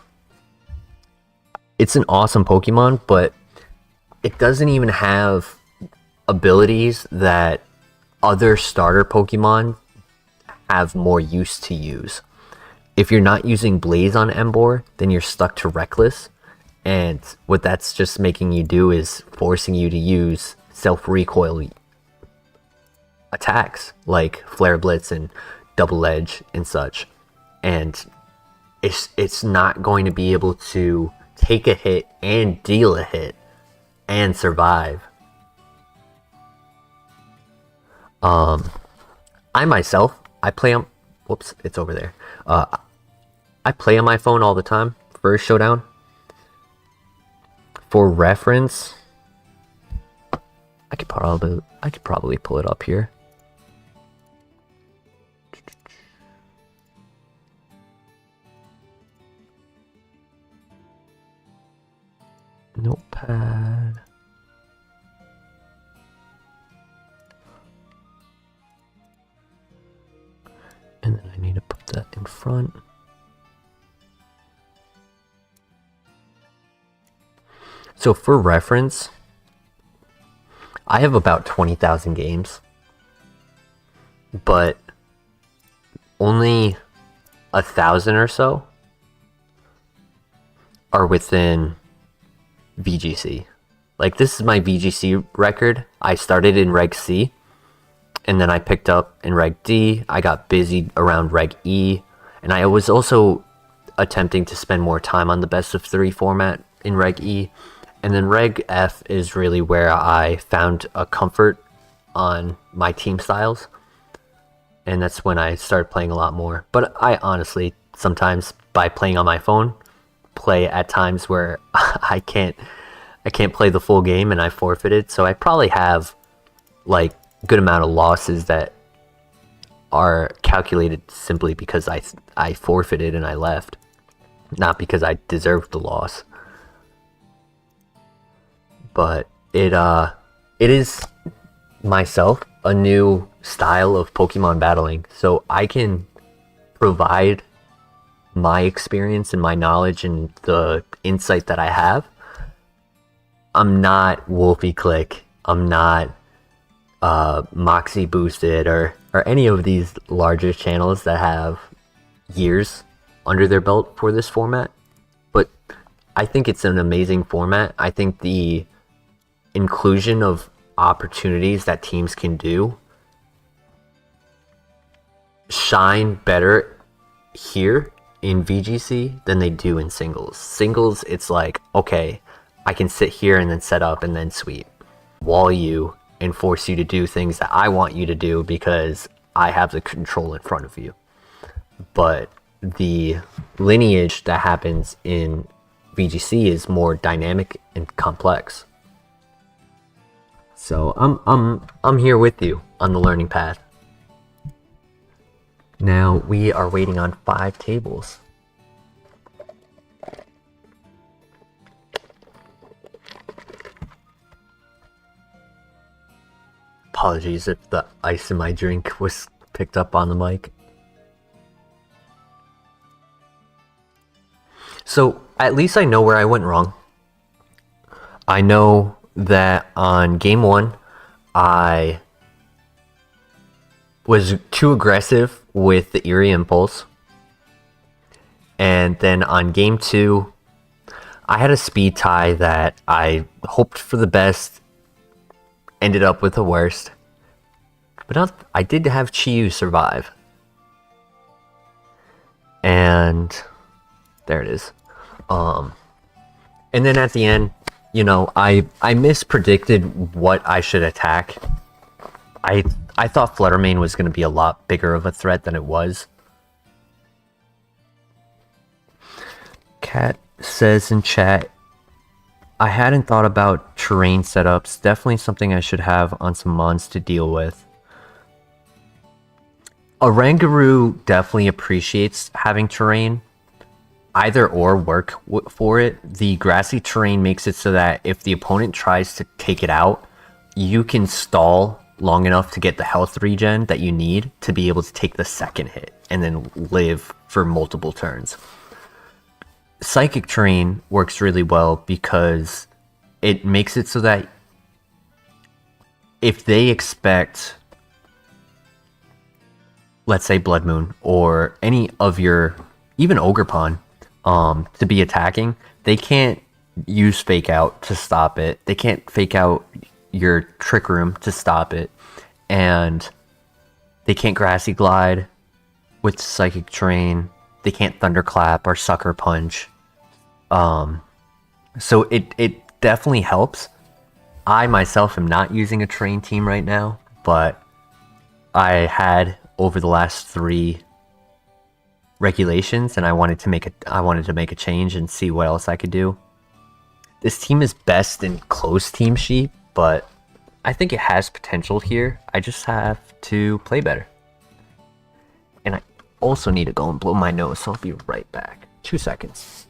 It's an awesome Pokemon, but it doesn't even have abilities that other starter Pokemon have more use to use. If you're not using Blaze on Embor, then you're stuck to Reckless, and what that's just making you do is forcing you to use self-recoil attacks like Flare Blitz and Double Edge and such, and it's not going to be able to take a hit and deal a hit and survive. I myself, I play on, whoops, it's over there. I play on my phone all the time for Showdown. For reference, I could probably pull it up here. Notepad. And then I need to put that in front. So for reference, I have about 20,000 games, but only 1,000 or so are within VGC. Like, this is my VGC record. I started in Reg C, and then I picked up in Reg D. I got busy around Reg E, and I was also attempting to spend more time on the best of 3 format in Reg E. And then Reg F is really where I found a comfort on my team styles, and that's when I started playing a lot more. But I honestly, sometimes by playing on my phone, play at times where I can't play the full game and I forfeited. So I probably have like a good amount of losses that are calculated simply because I forfeited and I left, not because I deserved the loss. But it is myself a new style of Pokemon battling, so I can provide my experience and my knowledge and the insight that I have. I'm not Wolfie Click. I'm not Moxie Boosted or any of these larger channels that have years under their belt for this format. But I think it's an amazing format. I think the inclusion of opportunities that teams can do shine better here in VGC than they do in singles. Singles, it's like, okay, I can sit here and then set up and then sweep, wall you, and force you to do things that I want you to do because I have the control in front of you. But the lineage that happens in VGC is more dynamic and complex. So I'm here with you on the learning path. Now we are waiting on 5 tables. Apologies if the ice in my drink was picked up on the mic. So at least I know where I went wrong. I know that on game 1, I was too aggressive with the Eerie Impulse. And then on game 2, I had a speed tie that I hoped for the best, ended up with the worst. But I did have Chi-Yu survive. And there it is. And then at the end, you know, I mispredicted what I should attack. I thought Fluttermane was going to be a lot bigger of a threat than it was. Kat says in chat, I hadn't thought about terrain setups. Definitely something I should have on some mons to deal with. Oranguru definitely appreciates having terrain. Either or work for it. The grassy terrain makes it so that if the opponent tries to take it out, you can stall long enough to get the health regen that you need to be able to take the second hit and then live for multiple turns. Psychic terrain works really well because it makes it so that if they expect, let's say Blood Moon or any of your, even Ogerpon, to be attacking, they can't use Fake Out to stop it. They can't Fake Out your Trick Room to stop it. And they can't Grassy Glide with Psychic Terrain. They can't Thunderclap or Sucker Punch. So it definitely helps. I myself am not using a terrain team right now, but I had over the last 3 regulations, and I wanted to make a change and see what else I could do. This team is best in close team sheet, but I think it has potential here. I just have to play better. And I also need to go and blow my nose, so I'll be right back. 2 seconds.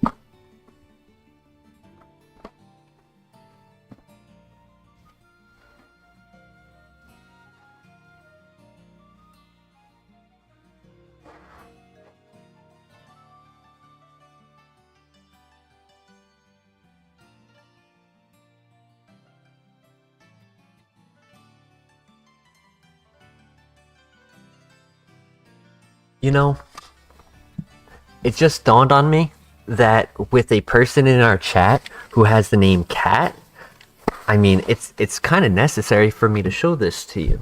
You know, it just dawned on me that with a person in our chat who has the name Cat, I mean, it's kind of necessary for me to show this to you.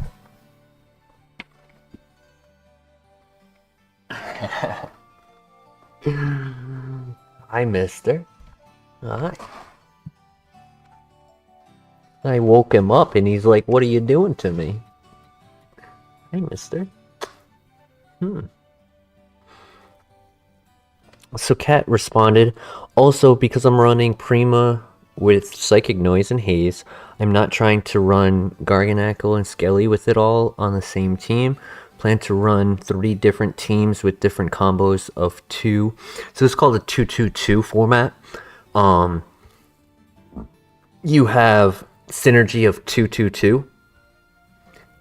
Hi, mister. Hi. I woke him up and he's like, what are you doing to me? Hey, mister. So Kat responded, also because I'm running Prima with Psychic Noise and Haze, I'm not trying to run Garganacl and Skelly with it all on the same team. Plan to run 3 different teams with different combos of 2. So it's called a 2-2-2 format. You have synergy of 2-2-2,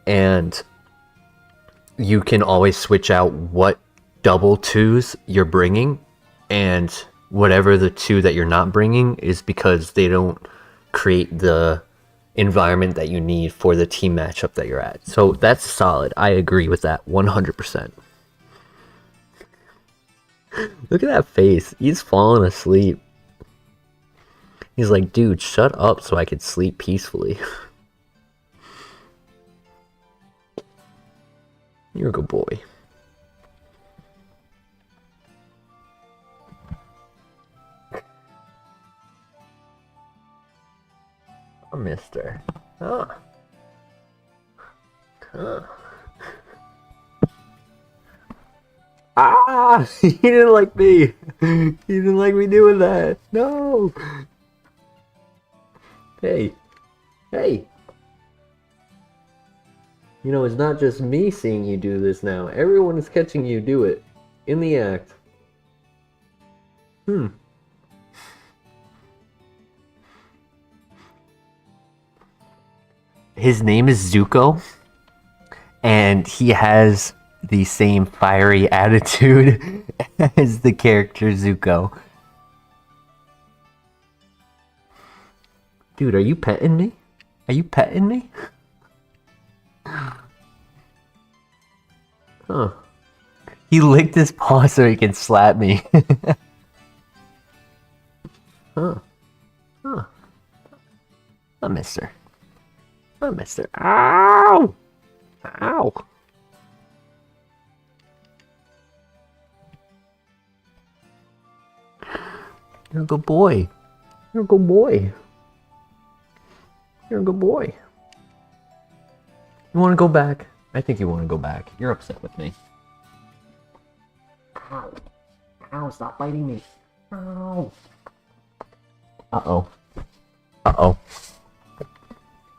and you can always switch out what double twos you're bringing, and whatever the two that you're not bringing is because they don't create the environment that you need for the team matchup that you're at. So that's solid. I agree with that 100%. Look at that face. He's falling asleep. He's like, dude, shut up so I could sleep peacefully. You're a good boy. Oh, mister. Oh. Huh. Ah! He didn't like me. He didn't like me doing that. No. Hey. Hey. You know, it's not just me seeing you do this now. Everyone is catching you do it. In the act. His name is Zuko. And he has the same fiery attitude as the character Zuko. Dude, are you petting me? Are you petting me? Huh. He licked his paw so he can slap me. Huh. Huh. Oh, mister. Oh, mister. Ow! Ow! You're a good boy. You're a good boy. You're a good boy. You want to go back? I think you want to go back. You're upset with me. Ow. Ow, stop biting me. Ow. Uh-oh. Uh-oh.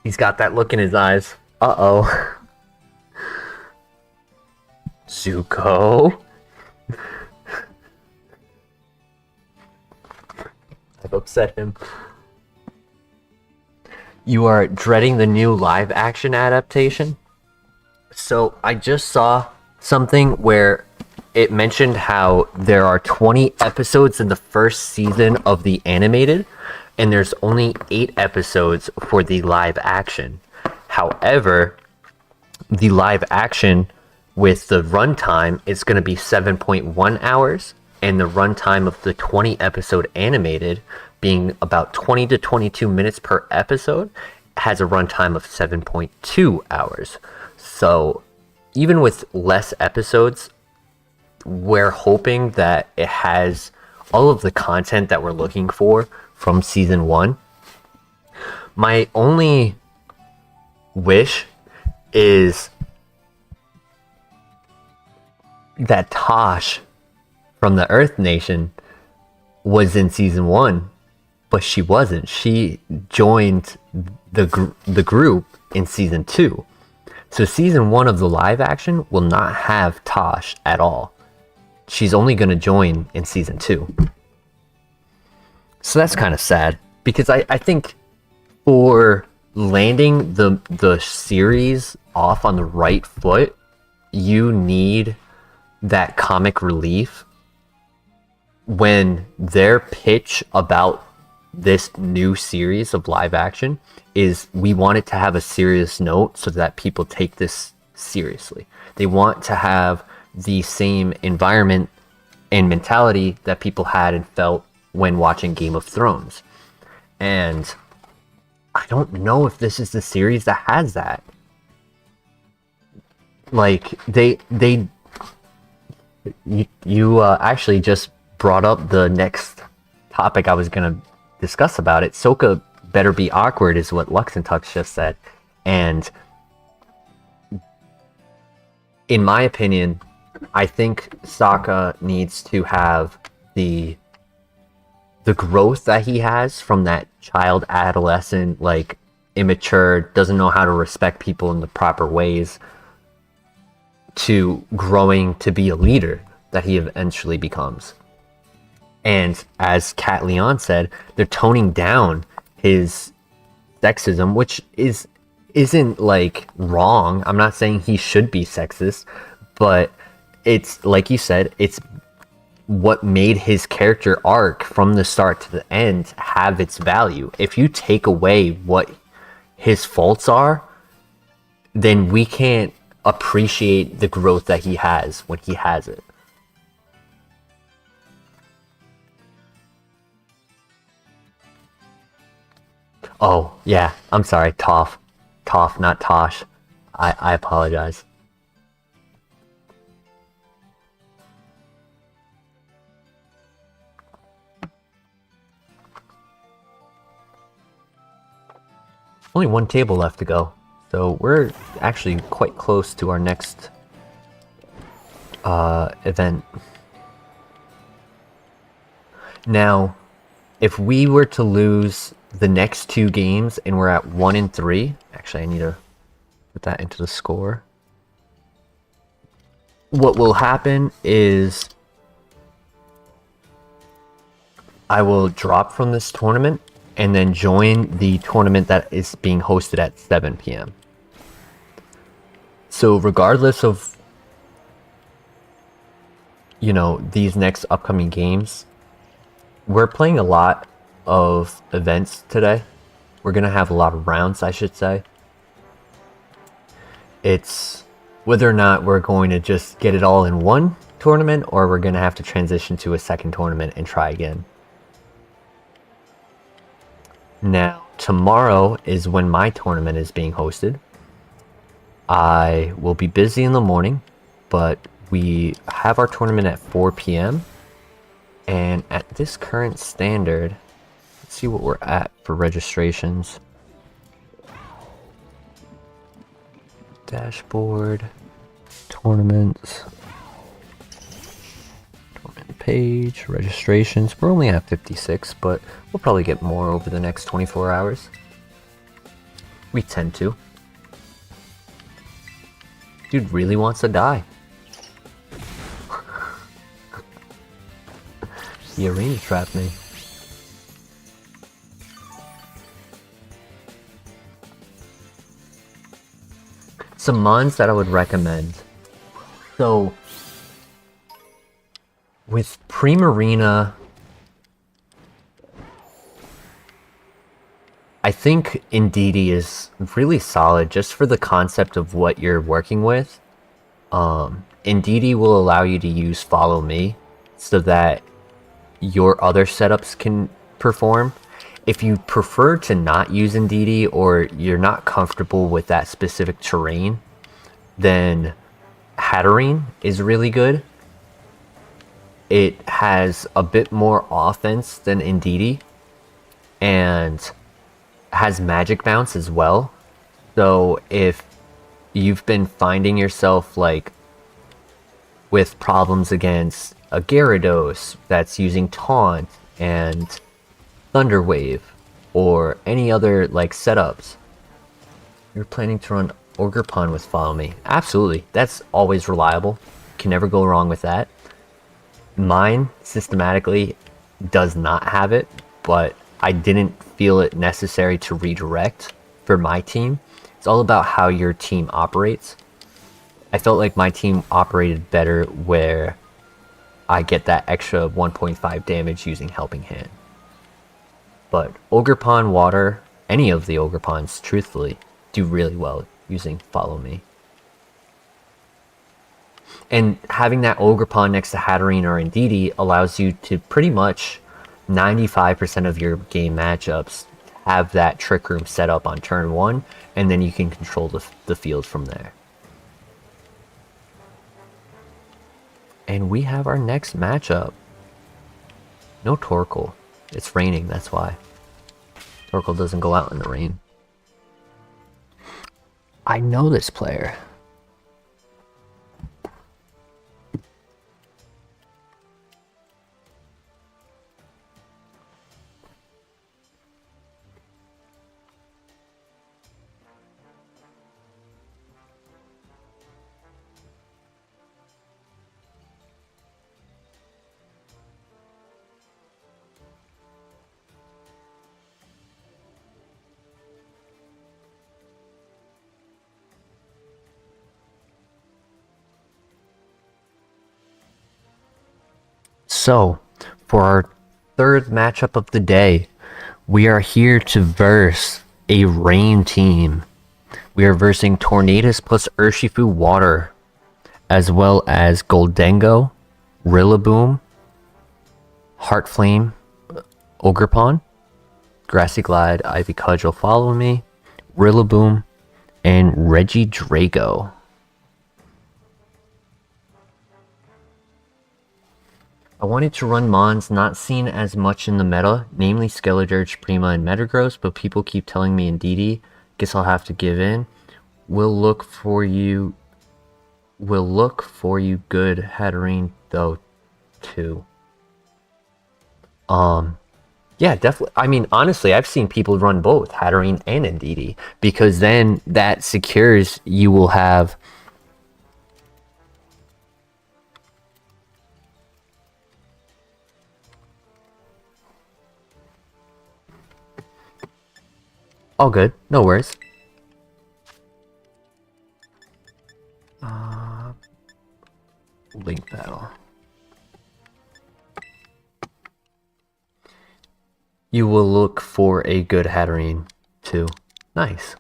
He's got that look in his eyes. Uh-oh. Zuko. I've upset him. You are dreading the new live action adaptation? So I just saw something where it mentioned how there are 20 episodes in the first season of the animated, and there's only 8 episodes for the live action. However, the live action with the runtime is going to be 7.1 hours, and the runtime of the 20 episode animated, being about 20 to 22 minutes per episode, has a runtime of 7.2 hours. So even with less episodes, we're hoping that it has all of the content that we're looking for from season 1. My only wish is that Tosh from the Earth Nation was in season 1, but she wasn't. She joined the group in season 2. So season 1 of the live action will not have Tosh at all. She's only going to join in season 2. So that's kind of sad, because I think for landing the series off on the right foot, you need that comic relief when their pitch about this new series of live action is, we want it to have a serious note so that people take this seriously. They want to have the same environment and mentality that people had and felt when watching Game of Thrones. And I don't know if this is the series that has that. Like, you actually just brought up the next topic I was going to discuss about it. Sokka better be awkward is what Luxentux just said. And in my opinion, I think Sokka needs to have the growth that he has from that child adolescent, like immature, doesn't know how to respect people in the proper ways, to growing to be a leader that he eventually becomes. And as Cat Leon said, they're toning down his sexism, which isn't like wrong. I'm not saying he should be sexist, But it's like you said, it's what made his character arc from the start to the end have its value. If you take away what his faults are, then we can't appreciate the growth that he has when he has it. Oh, yeah, I'm sorry, Toph. Toph, not Tosh. I apologize. Only one table left to go, so we're actually quite close to our next event. Now, if we were to lose the next 2 games and we're at 1-3, actually I need to put that into the score. What will happen is I will drop from this tournament and then join the tournament that is being hosted at 7 p.m. So regardless of, you know, these next upcoming games, we're playing a lot of events today. We're going to have a lot of rounds, I should say. It's whether or not we're going to just get it all in one tournament or we're going to have to transition to a second tournament and try again. Now, tomorrow is when my tournament is being hosted. I will be busy in the morning, but we have our tournament at 4 p.m. And at this current standard, let's see what we're at for registrations. Dashboard, tournaments, tournament page, registrations. We're only at 56, but we'll probably get more over the next 24 hours. We tend to. Dude really wants to die. The arena trapped me. Some mons that I would recommend. So, with Primarina, I think Indeedee is really solid just for the concept of what you're working with. Indeedee will allow you to use Follow Me so that your other setups can perform. If you prefer to not use Indeedee or you're not comfortable with that specific terrain, then Hatterene is really good. It has a bit more offense than Indeedee and has magic bounce as well. So if you've been finding yourself like with problems against a Gyarados that's using Taunt and Thunder Wave or any other like setups, you're planning to run Ogerpon with Follow Me. Absolutely, that's always reliable. Can never go wrong with that. Mine systematically does not have it, but I didn't feel it necessary to redirect for my team. It's all about how your team operates. I felt like my team operated better where I get that extra 1.5 damage using Helping Hand. But Ogerpon, Water, any of the Ogerpons, truthfully, do really well using Follow Me. And having that Ogerpon next to Hatterene or Indeedee allows you to pretty much 95% of your game matchups have that Trick Room set up on turn 1, and then you can control the field from there. And we have our next matchup. No Torkoal. It's raining, that's why. Torkoal doesn't go out in the rain. I know this player. So, for our third matchup of the day, we are here to verse a rain team. We are versing Tornadus plus Urshifu Water, as well as Goldengo, Rillaboom, Heartflame, Ogerpon, Grassy Glide, Ivy Cudgel Follow Me, Rillaboom, and Regidrago. I wanted to run Mons not seen as much in the meta, namely Skeledirge, Prima, and Metagross, but people keep telling me Indeedee. Guess I'll have to give in. We'll look for you good Hatterene though too. Yeah, definitely. I mean, honestly, I've seen people run both Hatterene and Indeedee, because then that secures you will have all good, no worries. Link battle. You will look for a good Hatterene too. Nice.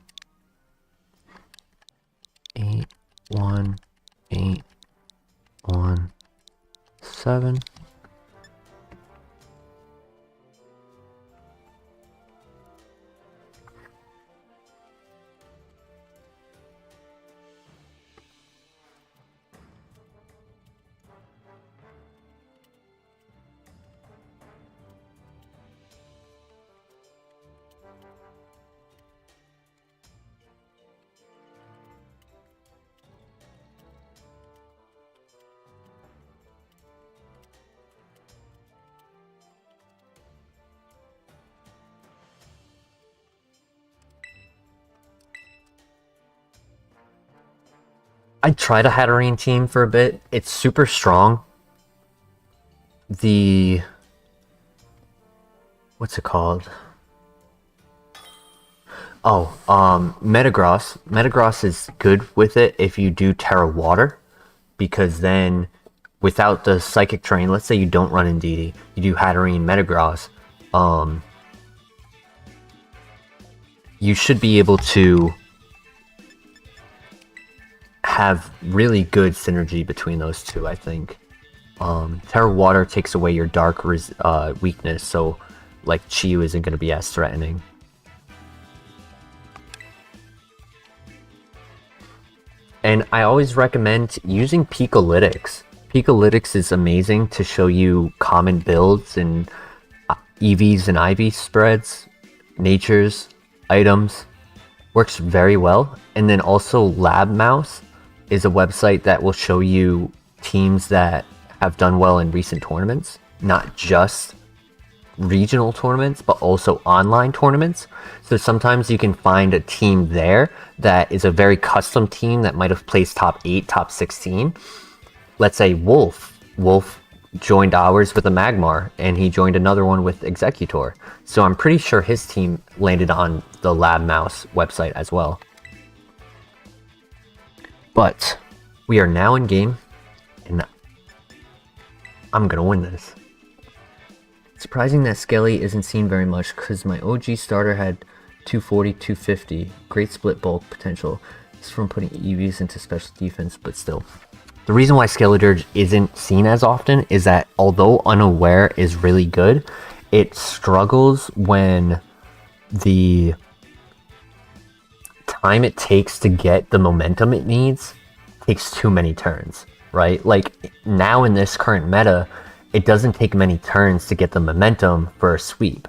8, 1, 8, 1, 7. I tried a Hatterene team for a bit. It's super strong. What's it called? Oh, Metagross. Metagross is good with it if you do Terra Water, because then without the Psychic Terrain, let's say you don't run Indeedee, you do Hatterene, Metagross, you should be able to have really good synergy between those two, I think. Terra Water takes away your dark weakness, so like Chiyu isn't going to be as threatening. And I always recommend using Pikalytics. Pikalytics is amazing to show you common builds and EVs and IV spreads, natures, items. Works very well. And then also Lab Mouse is a website that will show you teams that have done well in recent tournaments, not just regional tournaments, but also online tournaments. So sometimes you can find a team there that is a very custom team that might have placed top 8, top 16. Let's say Wolf joined ours with a Magmar, and he joined another one with Executor. So I'm pretty sure his team landed on the Lab Mouse website as well. But we are now in game, and I'm gonna win this. Surprising that Skelly isn't seen very much, because my OG starter had 240, 250. Great split bulk potential. It's from putting EVs into special defense, but still. The reason why Skeledirge isn't seen as often is that although Unaware is really good, it struggles when the time it takes to get the momentum it needs takes too many turns, right? Like now in this current meta, it doesn't take many turns to get the momentum for a sweep.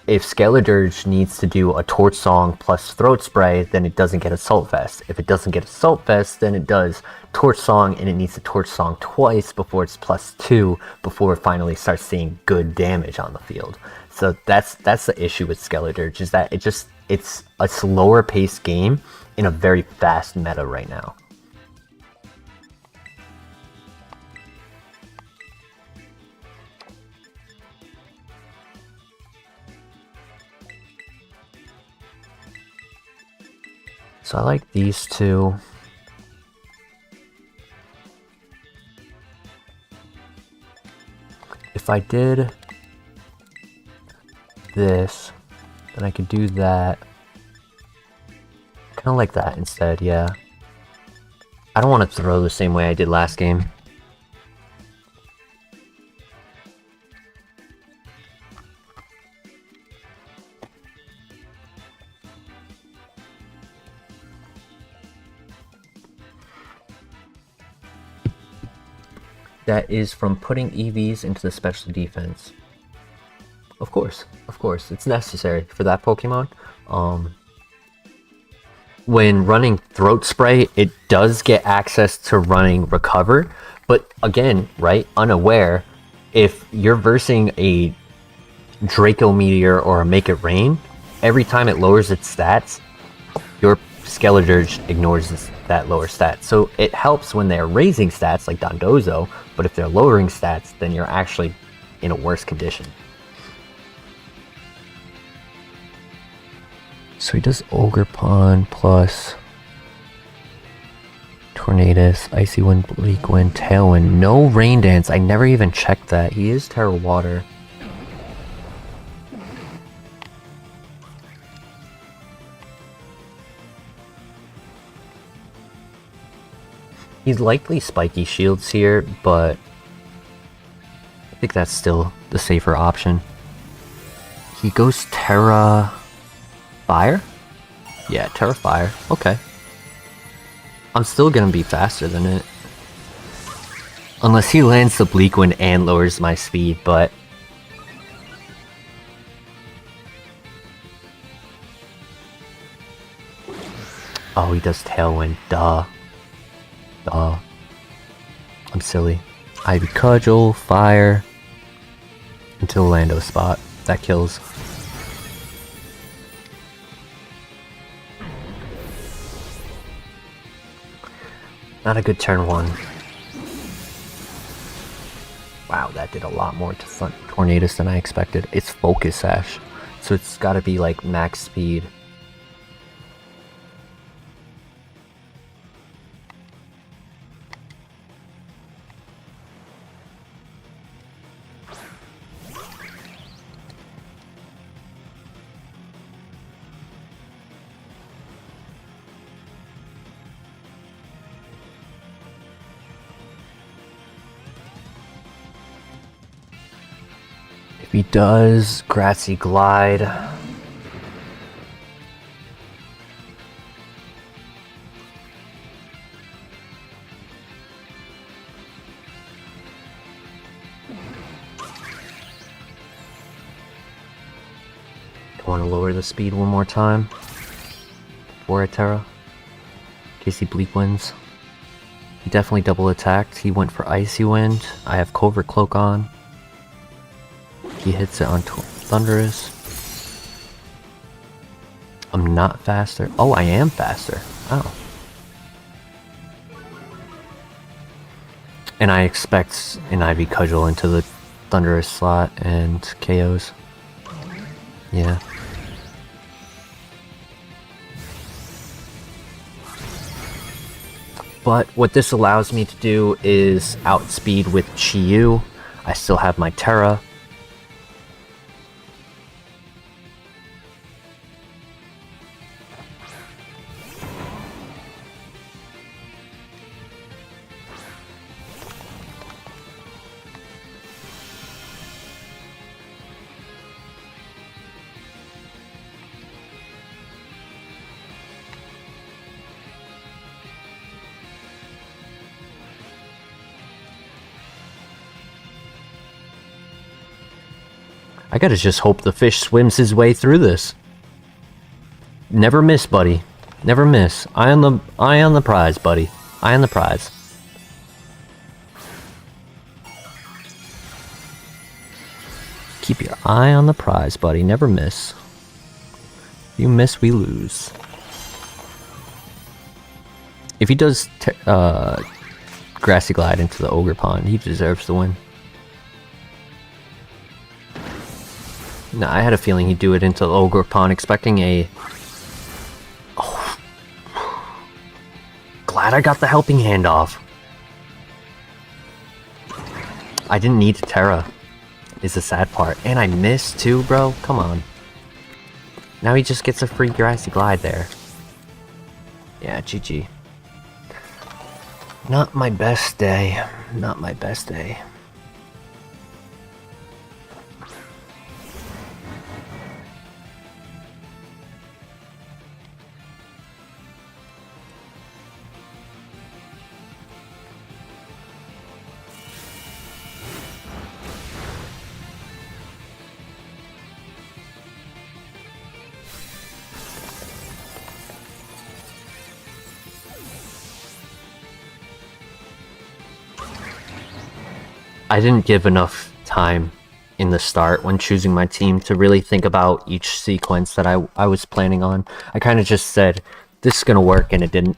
If Skeledirge needs to do a Torch Song plus Throat Spray, then it doesn't get Assault Vest. If it doesn't get Assault Vest, then it does Torch Song, and it needs to Torch Song twice before it's +2, before it finally starts seeing good damage on the field. So that's the issue with Skeledirge, is that it's a slower paced game in a very fast meta right now. So I like these two. if I did this, then I could do that. Kind of like that instead, yeah. I don't want to throw the same way I did last game. That is from putting EVs into the special defense. Of course, it's necessary for that Pokemon. When running Throat Spray, it does get access to running Recover, but again, right, unaware, if you're versing a Draco Meteor or a Make It Rain, every time it lowers its stats, your Skeledirge ignores that lower stat. So it helps when they're raising stats like Dondozo, but if they're lowering stats, then you're actually in a worse condition. So he does Ogerpon plus Tornadus, Icy Wind, Bleak Wind, Tailwind. No Rain Dance. I never even checked that. He is Terra Water. He's likely Spiky Shields here, but I think that's still the safer option. He goes Terra Fire? Yeah, Terra Fire. Okay. I'm still gonna be faster than it. Unless he lands the Bleak Wind and lowers my speed, but... Oh, he does Tailwind. Duh. I'm silly. Ivy Cudgel, Fire, until Lando spot. That kills. Not a good turn one. Wow, that did a lot more to Tornadus than I expected. It's Focus Sash, so it's gotta be like max speed. If he does Grassy Glide, I want to lower the speed one more time for a Terra, in case he Bleak Winds. He definitely double attacked. He went for Icy Wind. I have Covert Cloak on. He hits it on Thunderous. I'm not faster. Oh, I am faster. Oh. And I expect an Ivy Cudgel into the Thunderous slot and KOs. Yeah. But what this allows me to do is outspeed with Chi-Yu. I still have my Terra. I gotta just hope the fish swims his way through this. Never miss, buddy. Never miss. Eye on the prize, buddy. Eye on the prize. Keep your eye on the prize, buddy. Never miss. If you miss, we lose. If he does Grassy Glide into the Ogre Pond, he deserves to win. No, I had a feeling he'd do it into the Ogre Pond, expecting a... Oh. Glad I got the helping hand off. I didn't need Terra. is the sad part. And I missed too, bro. Come on. Now he just gets a free grassy glide there. Yeah, GG. Not my best day. Not my best day. I didn't give enough time in the start when choosing my team to really think about each sequence that I was planning on. I kind of just said, this is gonna work, and it didn't.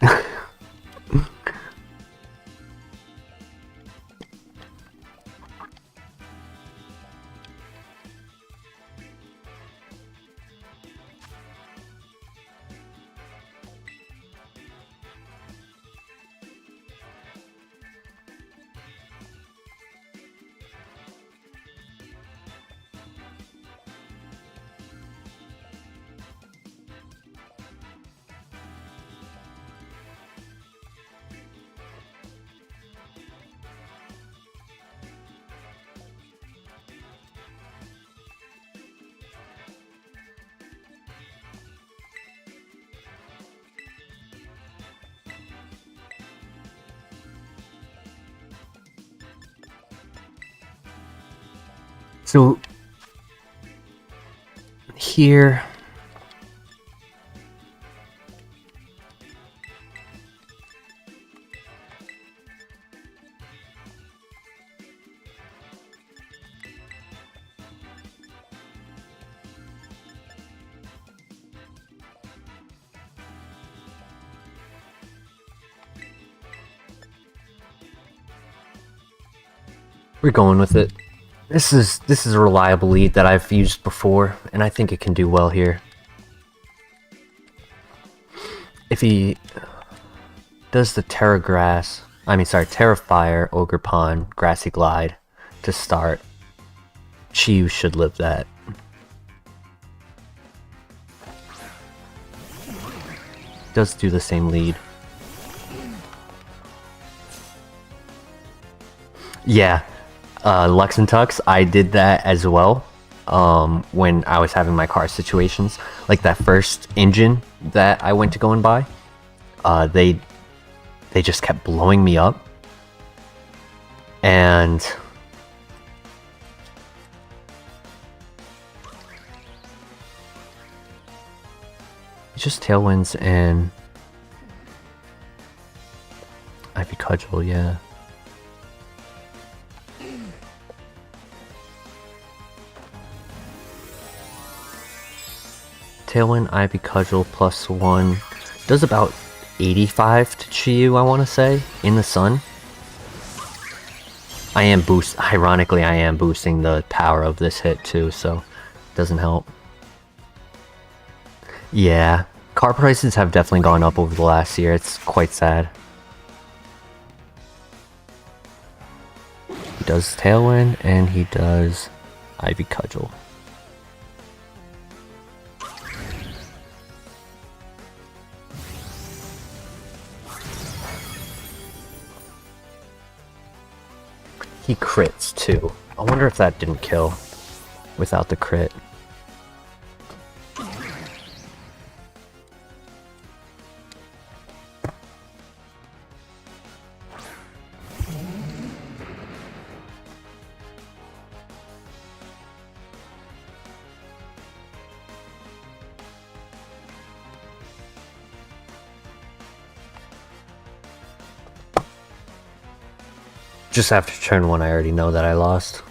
So here, we're going with it. This is a reliable lead that I've used before, and I think it can do well here. If he does the Terra Fire, Ogre Pond, Grassy Glide to start, Chi should live that. Does do the same lead. Yeah. Lux and Tux, I did that as well when I was having my car situations. Like that first engine that I went to go and buy, they just kept blowing me up. And just Tailwinds and Ivy Cudgel, yeah. Tailwind, Ivy Cudgel, +1. Does about 85 to Chiyu, I want to say, in the sun. Ironically, I am boosting the power of this hit too, so it doesn't help. Yeah, car prices have definitely gone up over the last year. It's quite sad. He does Tailwind, and he does Ivy Cudgel. He crits too. I wonder if that didn't kill without the crit. Just after turn 1, I already know that I lost.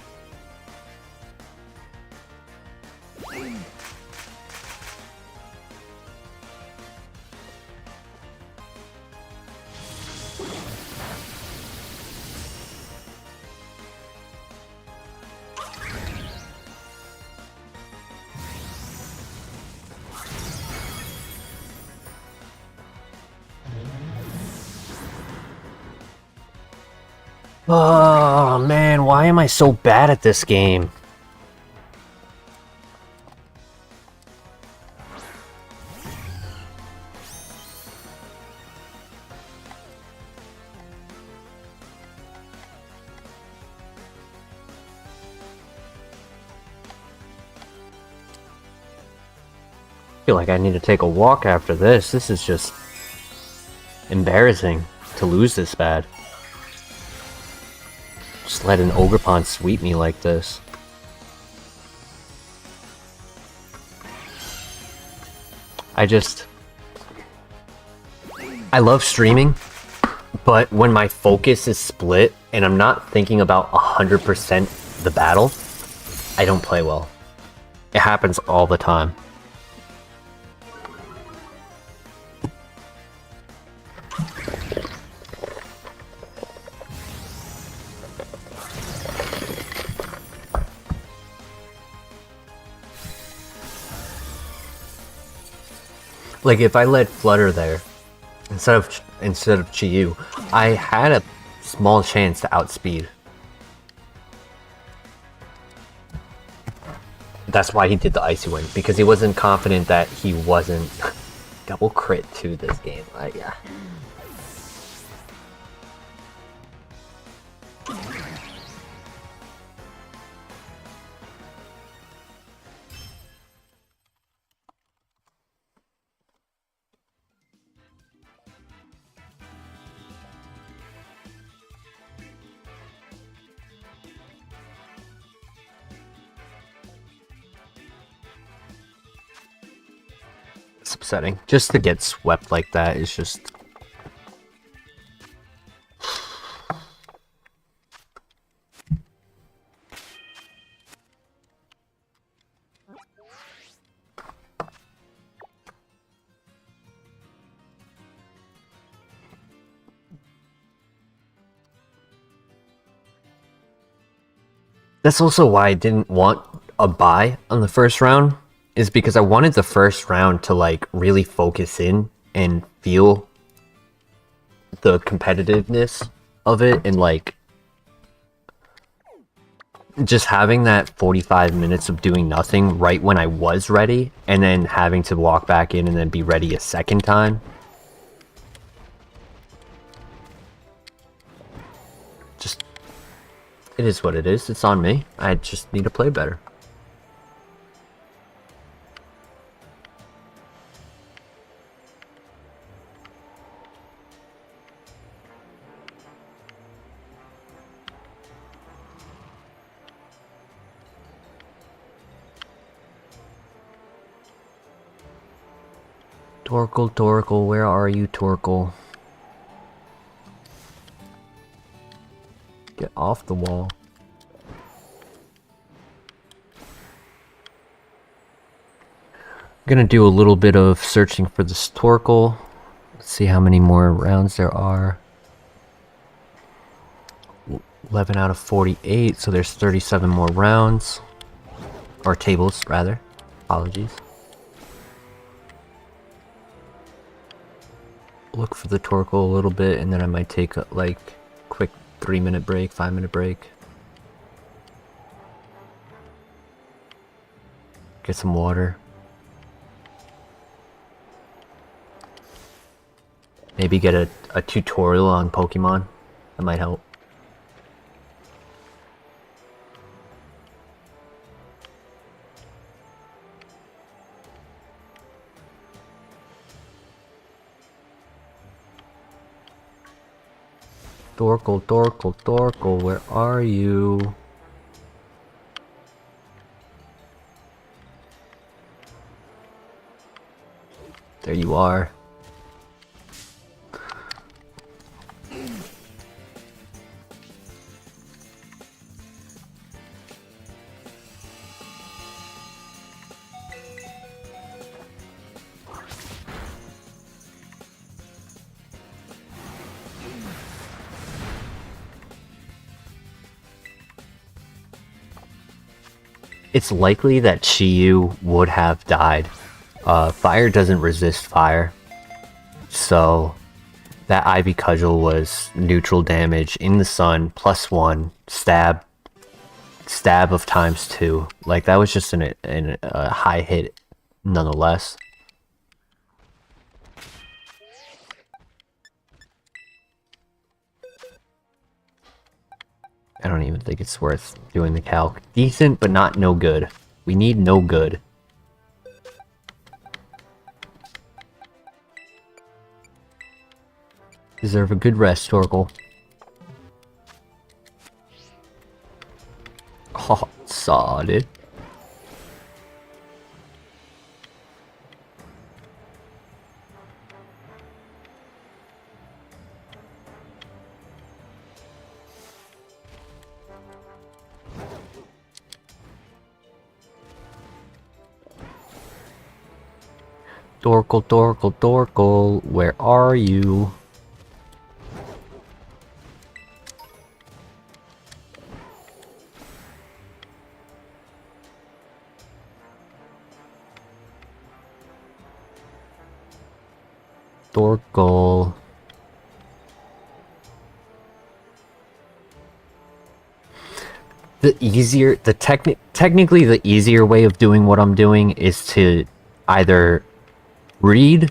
Oh man, why am I so bad at this game? feel like I need to take a walk after this. This is just embarrassing to lose this bad. Just let an Ogerpon sweep me like this. I love streaming, but when my focus is split and I'm not thinking about 100% the battle, I don't play well. It happens all the time. Like if I let Flutter there instead of Chiyu, I had a small chance to outspeed. That's why he did the Icy Wind, because he wasn't confident that he wasn't double crit to this game. Yeah. It's upsetting. Just to get swept like that is just... That's also why I didn't want a bye on the first round, is because I wanted the first round to like really focus in and feel the competitiveness of it, and like just having that 45 minutes of doing nothing right when I was ready, and then having to walk back in and then be ready a second time. Just, it is what it is. It's on me. I just need to play better. Torkoal, where are you, Torkoal? Get off the wall. I'm gonna do a little bit of searching for this Torkoal. Let's see how many more rounds there are. 11 out of 48, so there's 37 more rounds. Or tables, rather. Apologies. Look for the Torkoal a little bit, and then I might take a like quick 3-minute break, 5-minute break. Get some water. Maybe get a tutorial on Pokemon. That might help. Torkoal, where are you? There you are. It's likely that Chiyu would have died. Fire doesn't resist fire. So that Ivy Cudgel was neutral damage in the sun, +1, stab of ×2. Like, that was just a high hit nonetheless. I don't even think it's worth doing the calc. Decent, but not no good. We need no good. Deserve a good rest, Torkoal. Oh, solid. Torkoal, Torkoal, Torkoal, where are you? Torkoal. Technically the easier way of doing what I'm doing is to either read,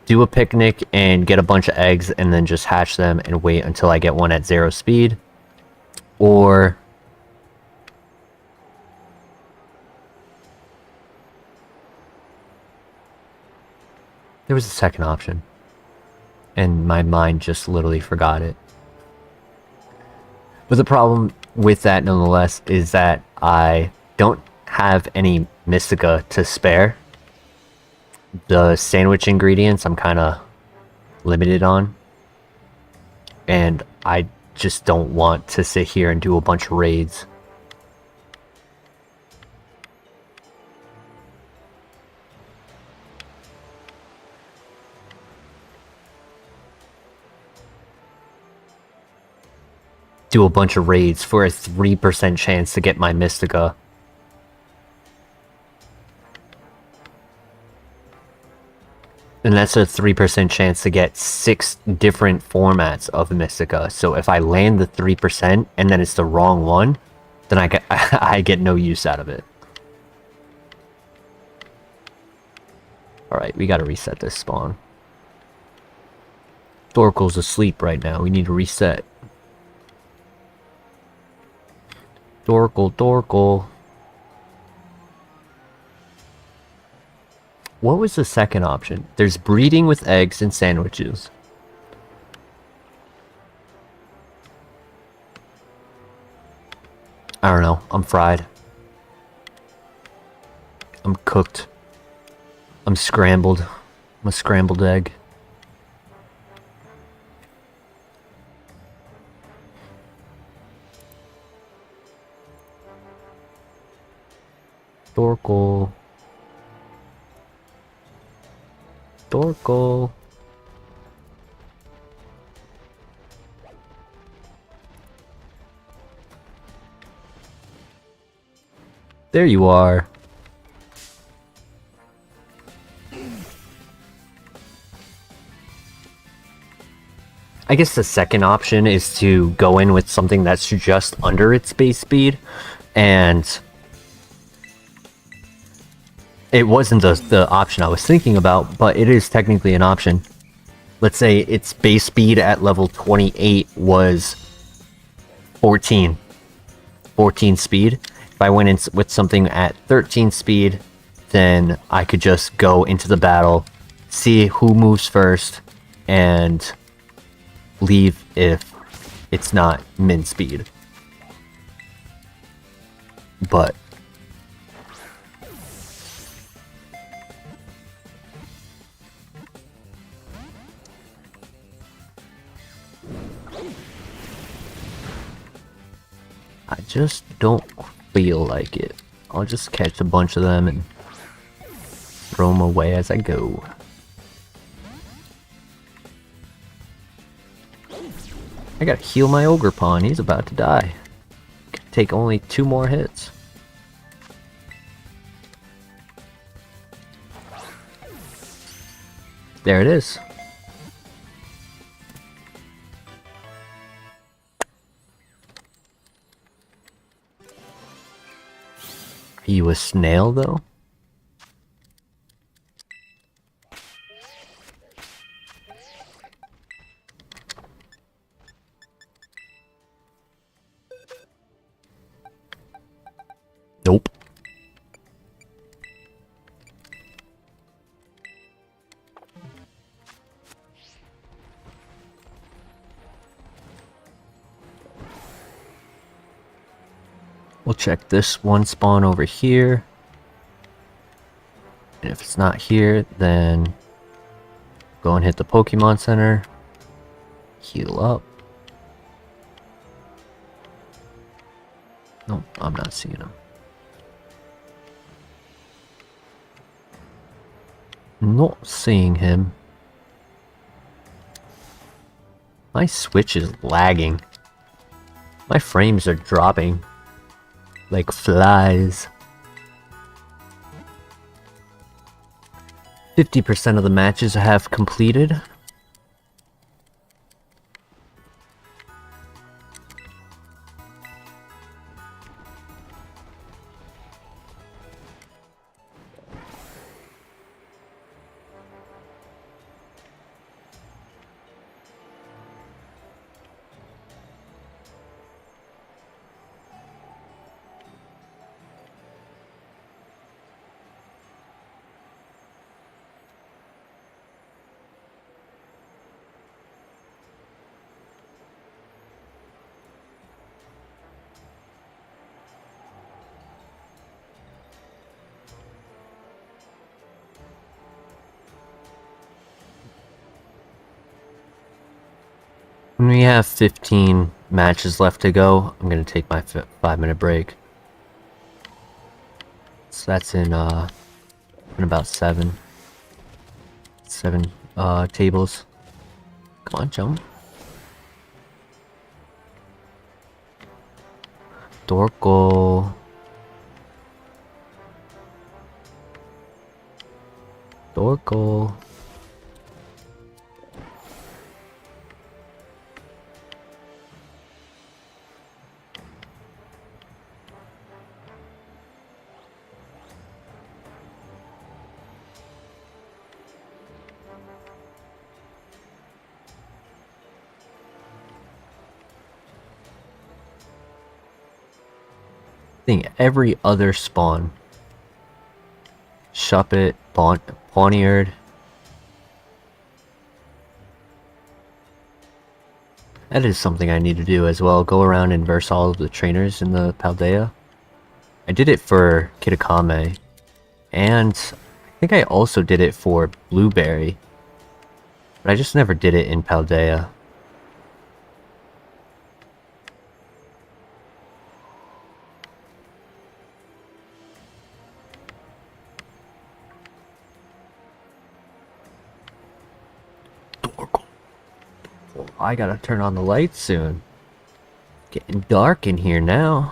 do a picnic, and get a bunch of eggs, and then just hatch them and wait until I get one at 0 speed. Or there was a second option, and my mind just literally forgot it. But the problem with that, nonetheless, is that I don't have any Mystica to spare. The sandwich ingredients I'm kind of limited on. And I just don't want to sit here and do a bunch of raids. Do a bunch of raids for a 3% chance to get my Mystica. And that's a 3% chance to get 6 different formats of Mystica. So if I land the 3% and then it's the wrong one, then I get no use out of it. Alright, we gotta reset this spawn. Torkoal's asleep right now. We need to reset. Torkoal, Torkoal. What was the second option? There's breeding with eggs and sandwiches. I don't know. I'm fried. I'm cooked. I'm scrambled. I'm a scrambled egg. Torkoal. Torkoal. There you are. I guess the second option is to go in with something that's just under its base speed, and it wasn't the option I was thinking about, but it is technically an option. Let's say its base speed at level 28 was 14 speed. If I went in with something at 13 speed, then I could just go into the battle, see who moves first, and leave if it's not min speed. But I just don't feel like it. I'll just catch a bunch of them and throw them away as I go. I gotta heal my ogre pawn. He's about to die. Could take only 2 more hits. There it is. Are you a snail, though? Nope. We'll check this one spawn over here. And if it's not here, then go and hit the Pokemon Center. Heal up. Nope, I'm not seeing him. Not seeing him. My Switch is lagging. My frames are dropping like flies. 50% of the matches have completed. When we have 15 matches left to go, I'm gonna take my 5-minute break. So that's in about seven tables. Come on, jump. Dorko. Dorko. I think every other spawn. Shuppet, Pawniard. That is something I need to do as well. Go around and verse all of the trainers in the Paldea. I did it for Kitakame. And I think I also did it for Blueberry. But I just never did it in Paldea. I gotta turn on the lights soon. Getting dark in here now.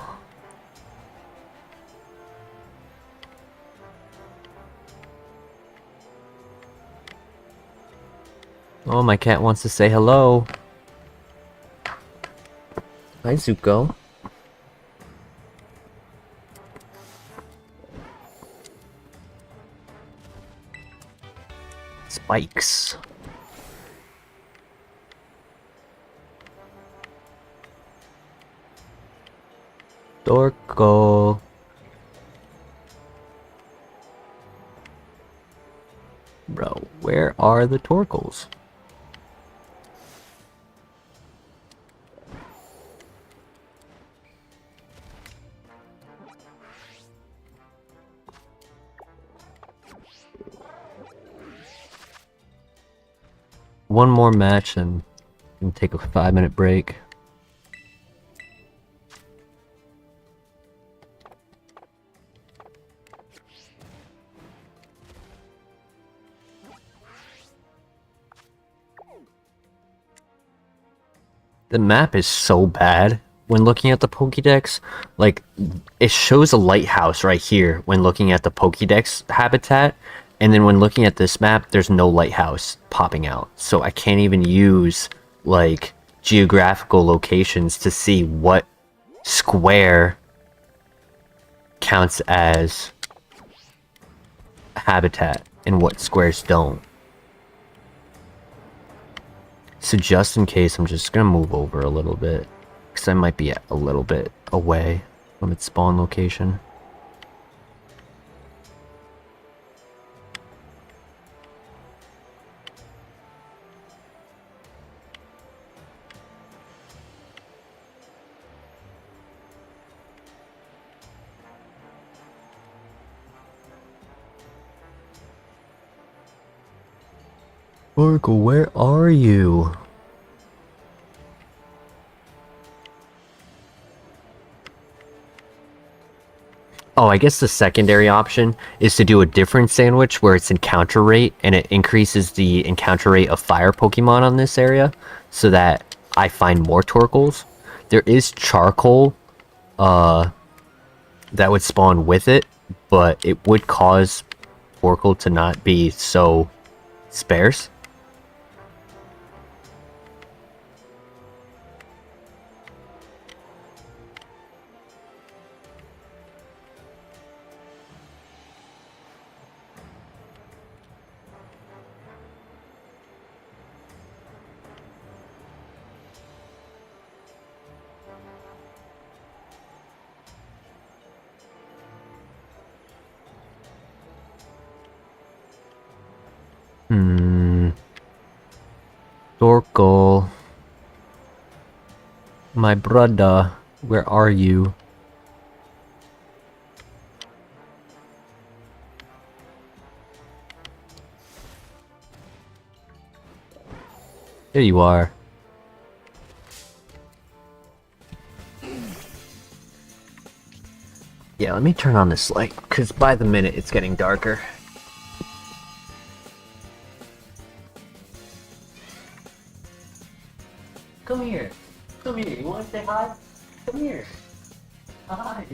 Oh, my cat wants to say hello. Hi, Zuko. Spikes. Dorko. Bro, where are the Torkles? One more match and take a 5-minute break. The map is so bad when looking at the Pokédex. Like, it shows a lighthouse right here when looking at the Pokédex habitat, and then when looking at this map, there's no lighthouse popping out. So I can't even use, like, geographical locations to see what square counts as habitat and what squares don't. So just in case, I'm just gonna move over a little bit, because I might be a little bit away from its spawn location. Oracle, where are you? Oh, I guess the secondary option is to do a different sandwich where it's encounter rate and it increases the encounter rate of fire Pokemon on this area so that I find more Torkoals. There is charcoal that would spawn with it, but it would cause Torkoal to not be so sparse. Torkoal. My brother, where are you? There you are. Yeah, let me turn on this light, because by the minute it's getting darker. Come here. Come here. You want to say hi? Come here. Hi.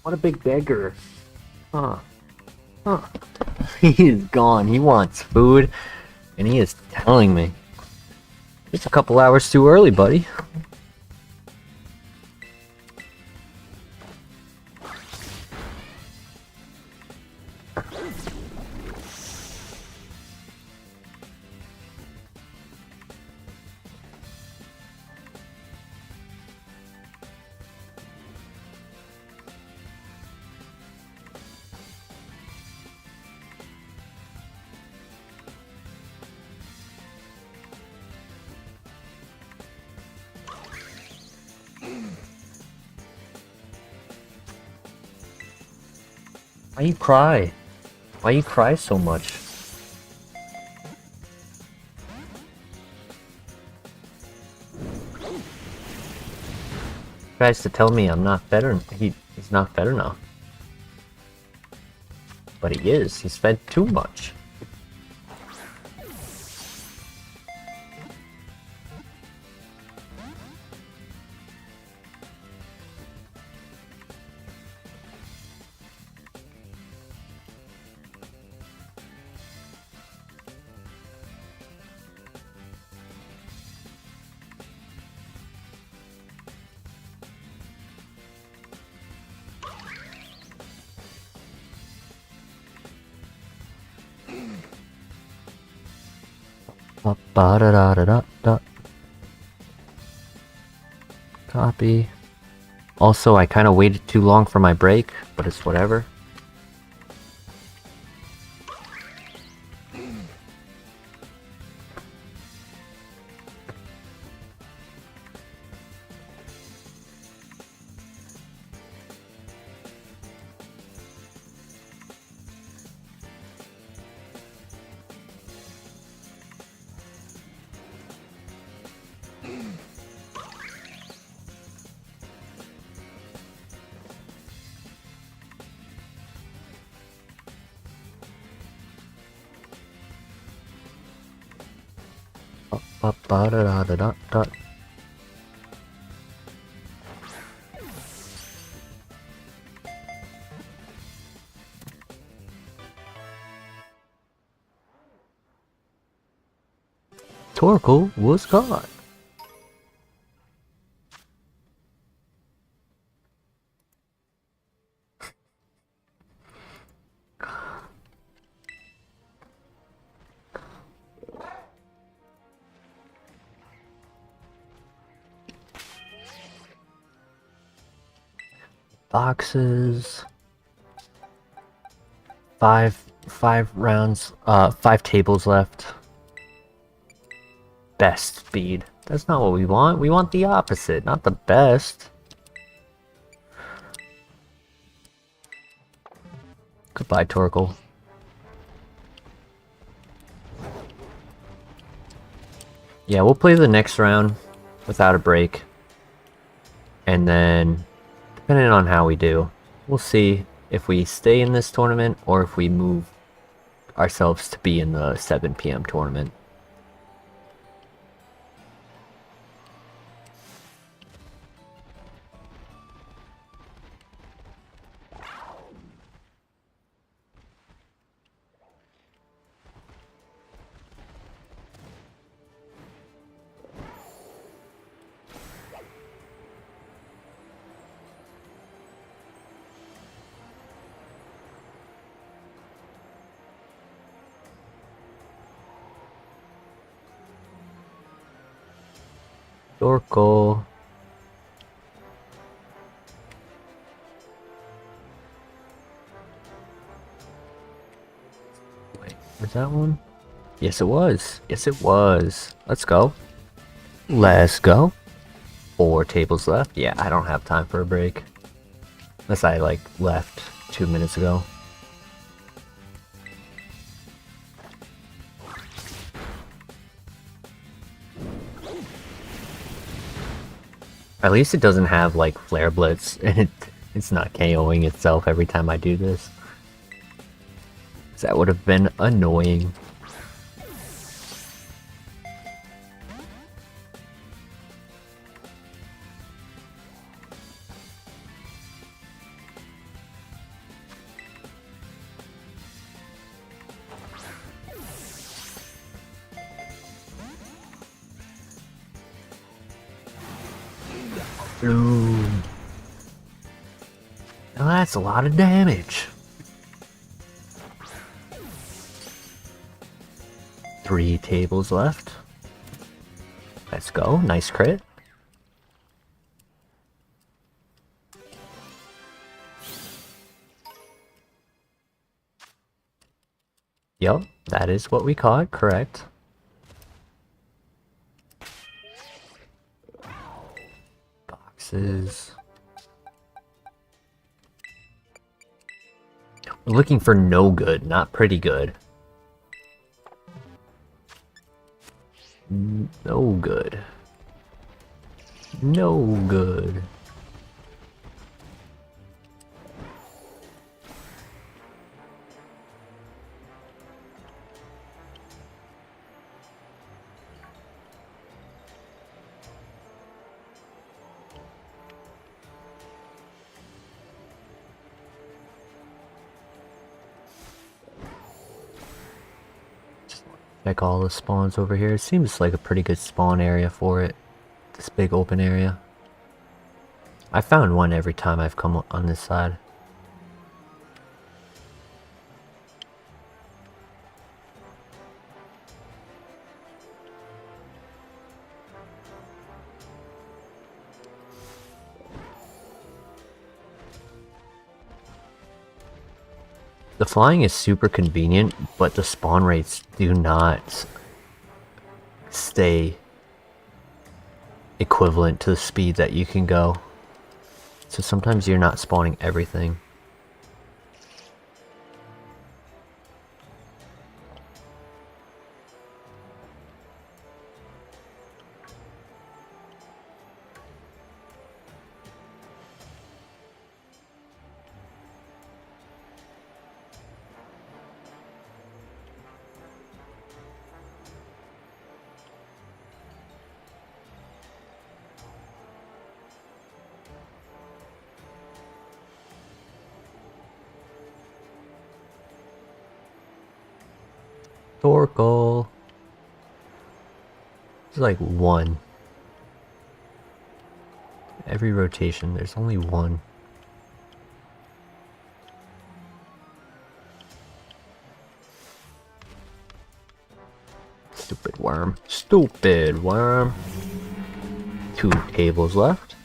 What a big beggar. Huh. Huh. He is gone. He wants food. And he is telling me. It's a couple hours too early, buddy. Why you cry? Why you cry so much? Tries to tell me I'm not better. He's not better now. But he is. He's fed too much. Ba-da-da-da-da-da. Copy. Also, I kind of waited too long for my break, but it's whatever. Ba-da-da-da-da-da. Torkoal was caught. Boxes. 5 rounds, 5 tables left. Best speed. That's not what we want. We want the opposite, not the best. Goodbye, Torkoal. Yeah, we'll play the next round without a break. And then, depending on how we do, we'll see if we stay in this tournament or if we move ourselves to be in the 7 p.m. tournament. Torkoal. Wait, was that one? Yes, it was. Yes, it was. Let's go. Let's go. 4 tables left. Yeah, I don't have time for a break. Unless I, like, left 2 minutes ago. At least it doesn't have, like, Flare Blitz, and it's not KOing itself every time I do this. That would have been annoying. Boom. Now that's a lot of damage. 3 tables left. Let's go. Nice crit. Yup, that is what we caught. Correct. Boxes. We're looking for no good, not pretty good. No good. No good. Check all the spawns over here. It seems like a pretty good spawn area for it. This big open area. I found one every time I've come on this side. The flying is super convenient, but the spawn rates do not stay equivalent to the speed that you can go. So sometimes you're not spawning everything. Torkoal. It's like one. Every rotation, there's only one. Stupid worm. Stupid worm. 2 tables left.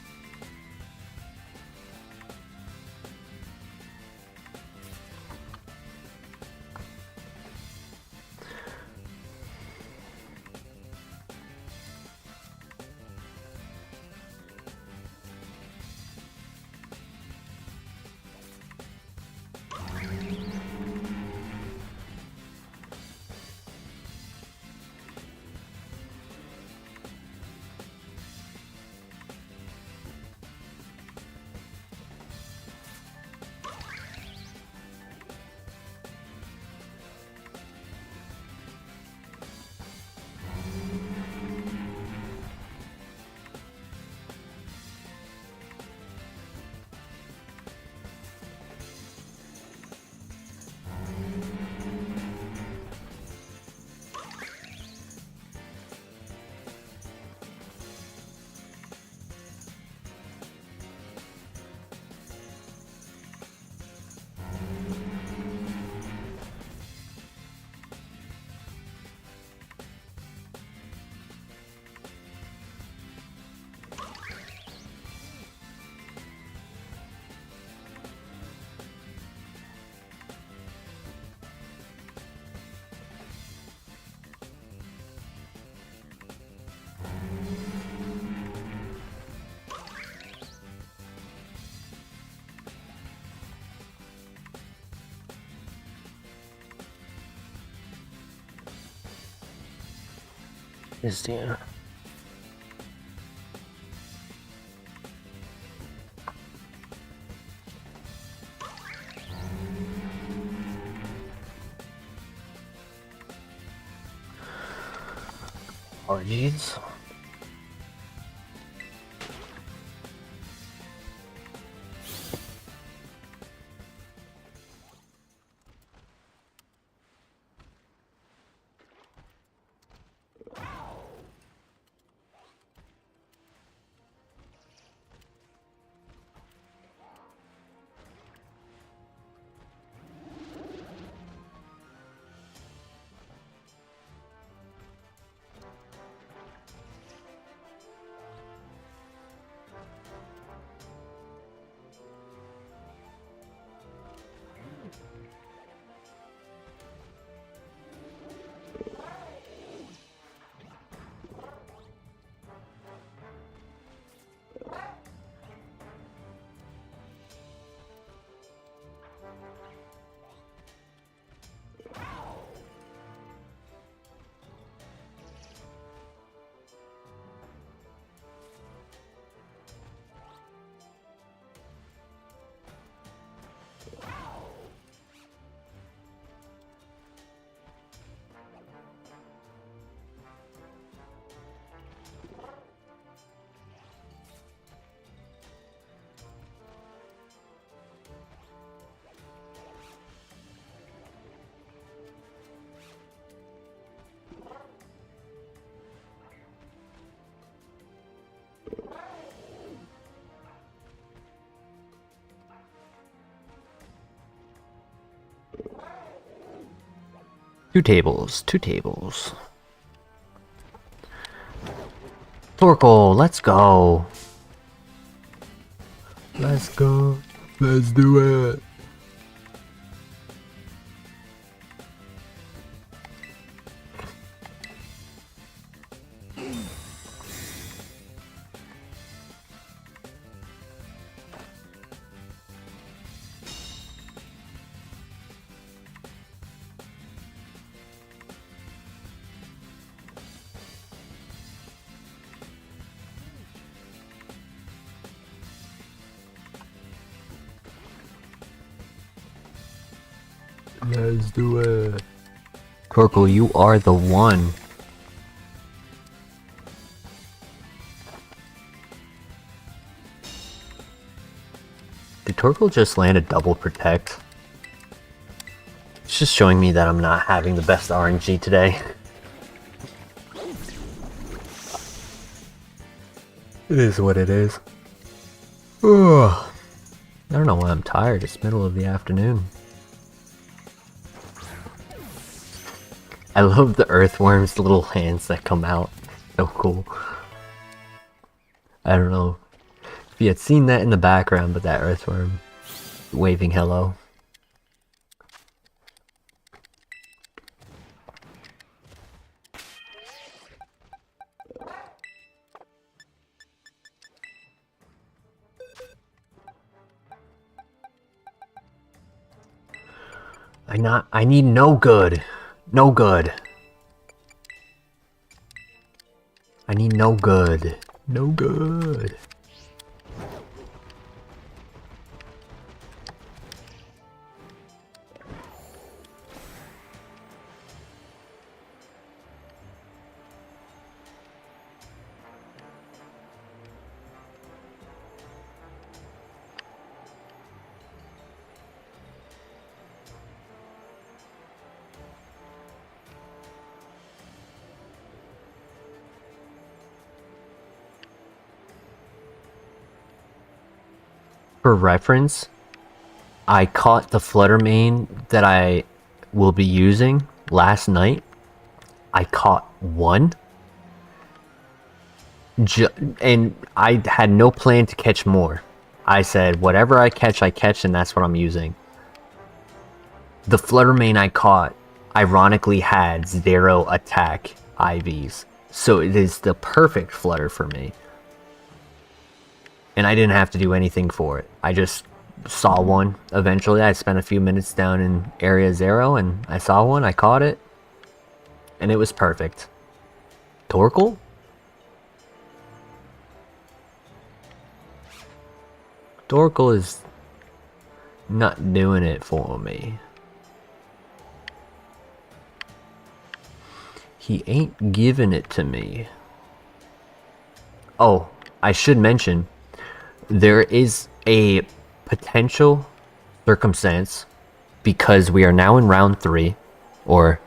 is the... Apologies. Two tables. Torkoal, let's go. Let's go. Let's do it. Let's do it. Torkoal, you are the one. Did Torkoal just land a double protect? It's just showing me that I'm not having the best RNG today. It is what it is. Ugh. I don't know why I'm tired. It's middle of the afternoon. I love the earthworms, the little hands that come out. So cool. I don't know if you had seen that in the background, but that earthworm waving hello. I need no good. No good. I need no good. No good. For reference, I caught the flutter main that I will be using last night. I caught one. And I had no plan to catch more. I said, whatever I catch, and that's what I'm using. The flutter main I caught, ironically, had 0 attack IVs. So it is the perfect flutter for me. And I didn't have to do anything for it. I just saw one. Eventually, I spent a few minutes down in area 0 and I saw one, I caught it. And it was perfect. Torkoal? Torkoal is not doing it for me. He ain't giving it to me. Oh, I should mention, there is a potential circumstance, because we are now in round 3, or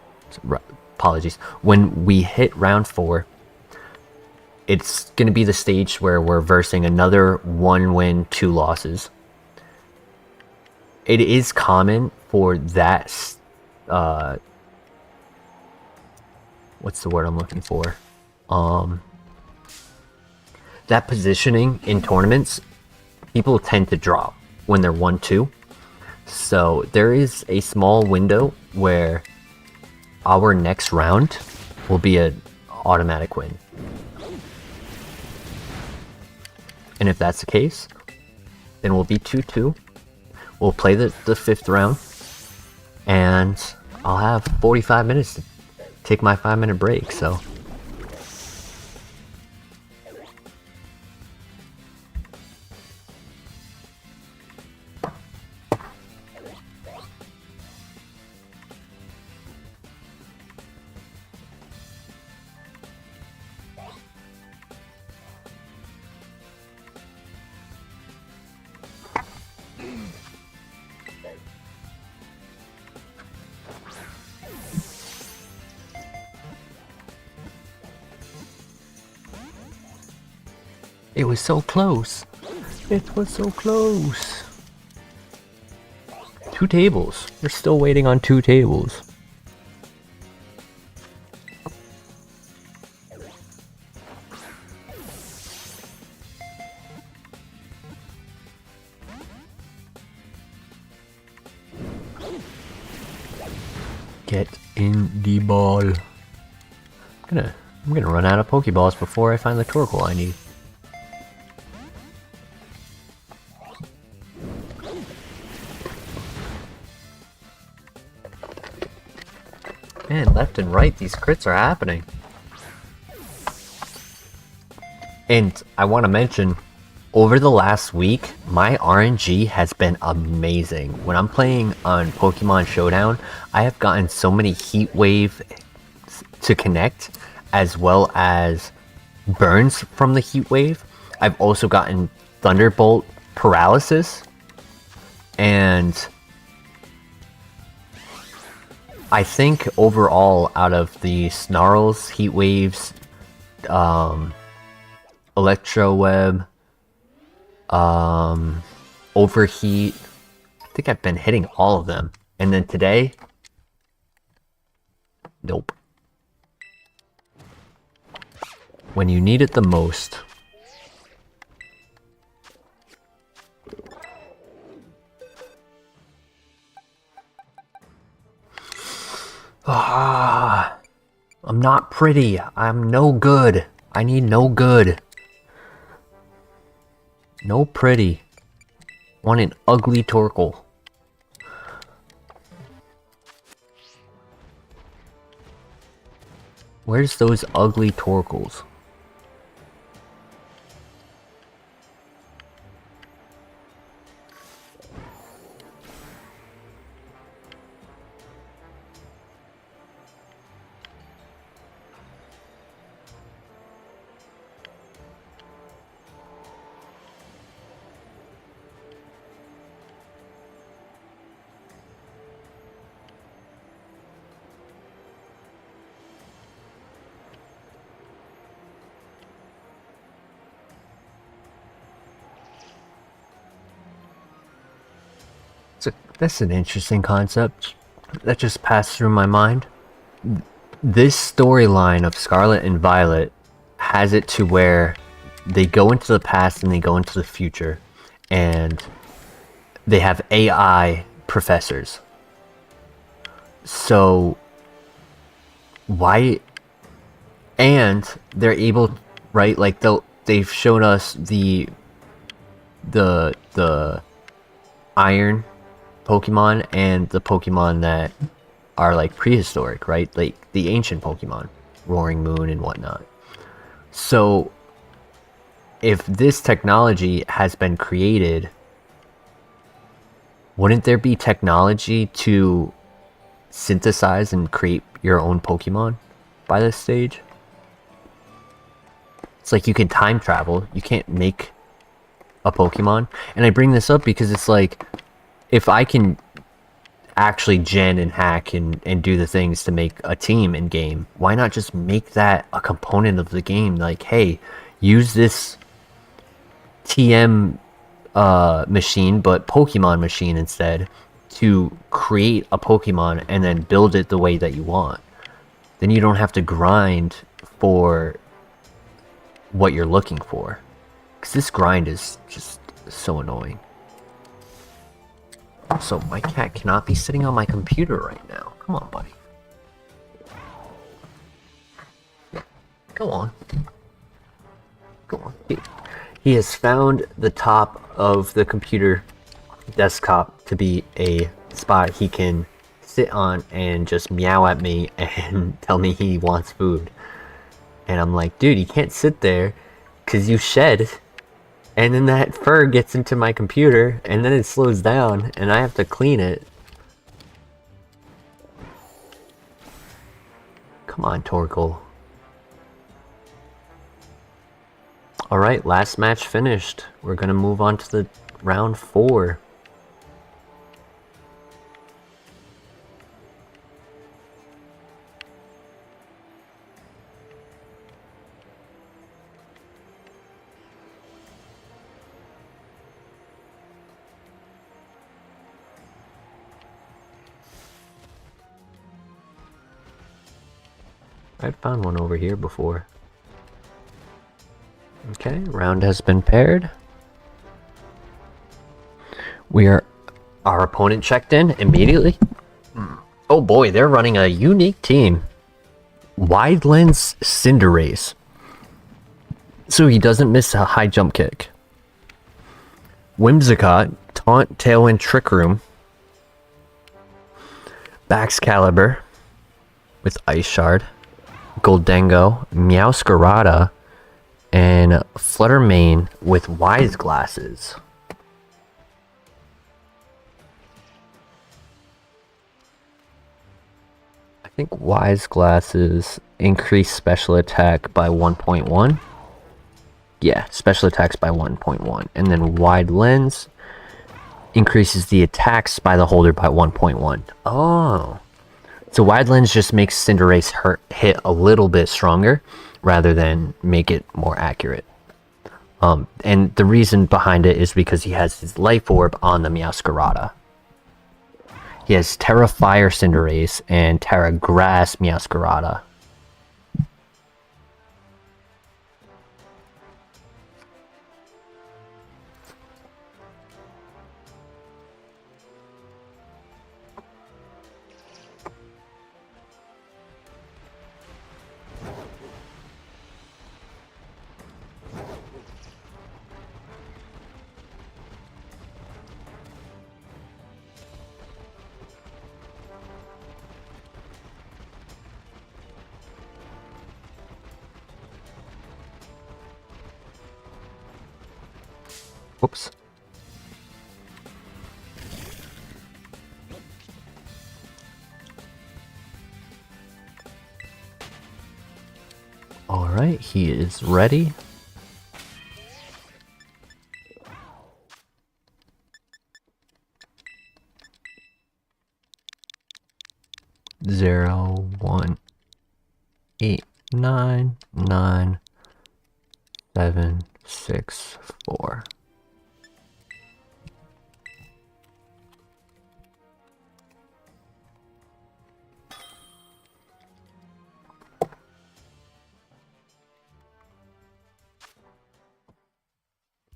apologies, when we hit round 4, it's going to be the stage where we're versing another 1 win, 2 losses. It is common for that, what's the word I'm looking for? That positioning in tournaments, people tend to drop when they're 1-2. So there is a small window where our next round will be an automatic win. And if that's the case, then we'll be 2-2. We'll play the 5th round, and I'll have 45 minutes to take my 5-minute break, so. It was so close. It was so close. 2 tables. We're still waiting on 2 tables. Get in the ball. I'm gonna run out of Pokeballs before I find the Torkoal I need. Man, left and right, these crits are happening. And I want to mention, over the last week, my RNG has been amazing. When I'm playing on Pokemon Showdown, I have gotten so many Heat Wave to connect, as well as burns from the Heat Wave. I've also gotten Thunderbolt paralysis, and I think overall, out of the Snarls, Heat Waves, Electro Web, Overheat, I think I've been hitting all of them. And then today, nope. When you need it the most. Ah, I'm not pretty. I'm no good. I need no good. No pretty. Want an ugly Torkoal. Where's those ugly Torkoals? That's an interesting concept that just passed through my mind. This storyline of Scarlet and Violet has it to where they go into the past and they go into the future, and they have AI professors. So why? And they're able, right? Like they've shown us the iron Pokemon and the Pokemon that are like prehistoric, right? Like the ancient Pokemon. Roaring Moon and whatnot. So if this technology has been created, wouldn't there be technology to synthesize and create your own Pokemon by this stage? It's like you can time travel. You can't make a Pokemon. And I bring this up because it's like, if I can actually gen and hack and do the things to make a team in game, why not just make that a component of the game? Like, hey, use this TM machine, but Pokemon machine instead, to create a Pokemon and then build it the way that you want. Then you don't have to grind for what you're looking for. Because this grind is just so annoying. Also, my cat cannot be sitting on my computer right now. Come on, buddy. Go on. Go on. He has found the top of the computer desktop to be a spot he can sit on and just meow at me and tell me he wants food. And I'm like, dude, you can't sit there because you shed, and then that fur gets into my computer and then it slows down and I have to clean it. Come on, Torkoal. Alright, last match finished. We're gonna move on to the round 4. I've found one over here before. Okay, round has been paired. Our opponent checked in immediately. Oh boy, they're running a unique team. Wide Lens Cinderace. So he doesn't miss a high jump kick. Whimsicott, Taunt, Tailwind, Trick Room. Baxcalibur with Ice Shard. Goldengo, Meowscarada, and Fluttermane with Wise Glasses. I think Wise Glasses increase special attack by 1.1. Yeah, special attacks by 1.1. And then Wide Lens increases the attacks by the holder by 1.1. Oh. So Wide Lens just makes Cinderace hit a little bit stronger rather than make it more accurate. And the reason behind it is because he has his Life Orb on the Meowscarada. He has Terra Fire Cinderace and Terra Grass Meowscarada. Whoops. All right, he is ready. Zero, 1, 8, 9, 9, 7, 6, 4.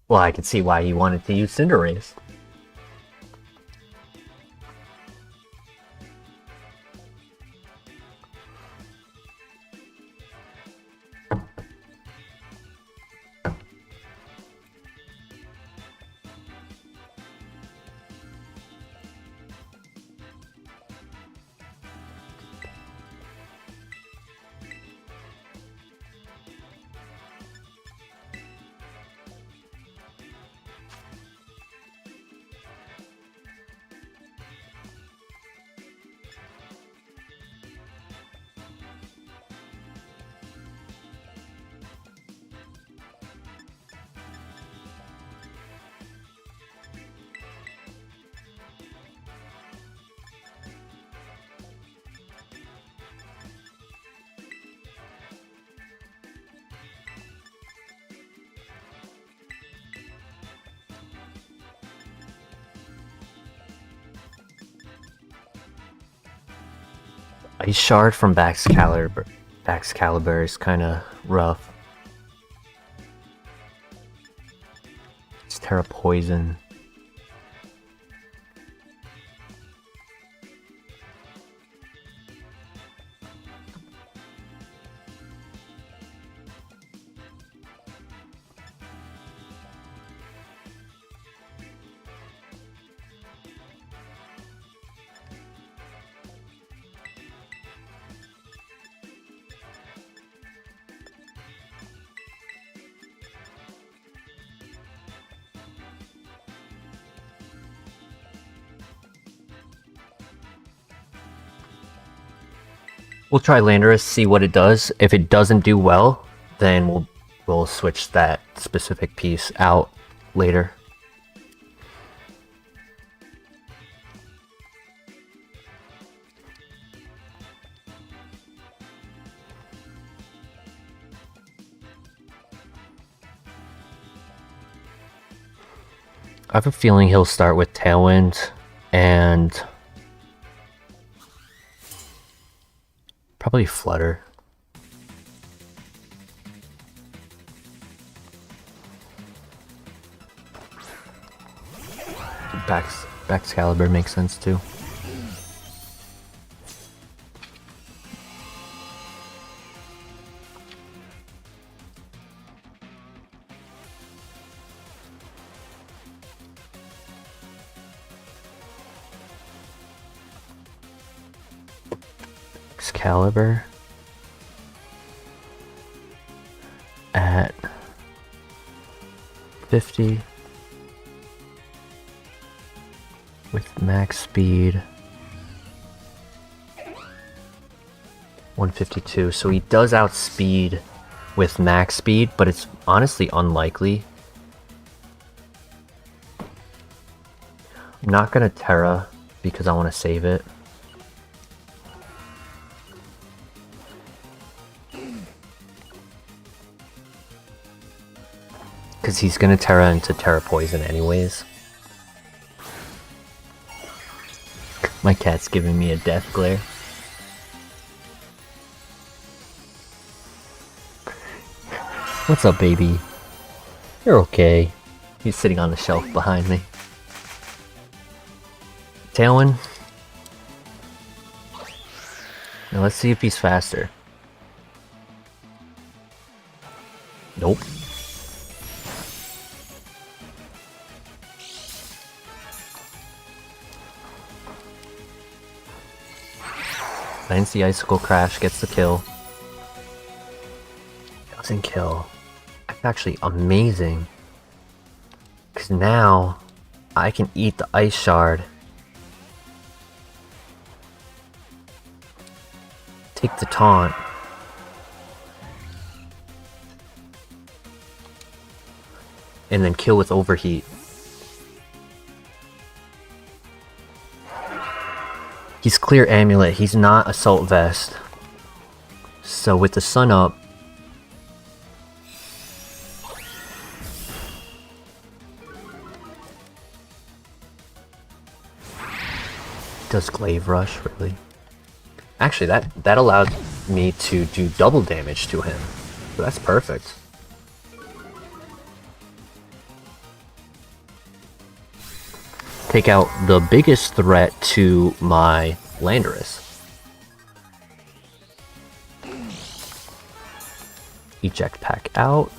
Well, I could see why he wanted to use Cinderace. Ice Shard from Baxcalibur is kind of rough. It's Terra Poison. We'll try Landorus, see what it does. If it doesn't do well, then we'll switch that specific piece out later. I have a feeling he'll start with Tailwind and probably Flutter. Baxcalibur makes sense too. Excalibur at 50 with max speed 152. So he does outspeed with max speed, but it's honestly unlikely. I'm not gonna Terra because I want to save it. Because he's gonna Terra into Terra Poison anyways. My cat's giving me a death glare. What's up, baby? You're okay. He's sitting on the shelf behind me. Tailwind. Now let's see if he's faster. Nope. Lands the Icicle Crash, gets the kill. Doesn't kill. That's actually amazing. Because now I can eat the Ice Shard. Take the taunt. And then kill with Overheat. He's clear Amulet, he's not Assault Vest. So with the sun up, does Glaive Rush, really? Actually, that allowed me to do double damage to him. So that's perfect. Take out the biggest threat to my Landorus. Eject pack out.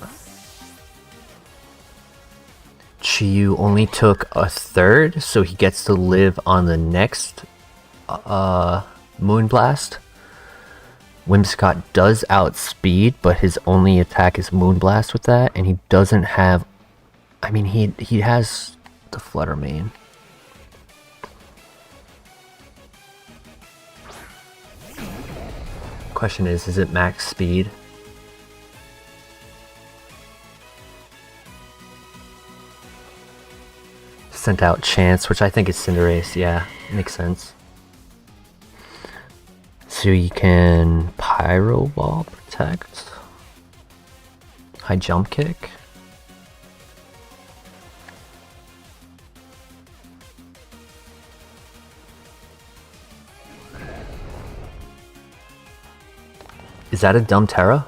Chiyu only took a third, so he gets to live on the next Moonblast. Whimsicott does outspeed, but his only attack is Moonblast with that, and he doesn't have... I mean, he has the Flutter Mane. Question is it max speed? Sent out Chance, which I think is Cinderace. Yeah, makes sense. So you can Pyro Ball protect. High Jump Kick. Is that a dumb Terra?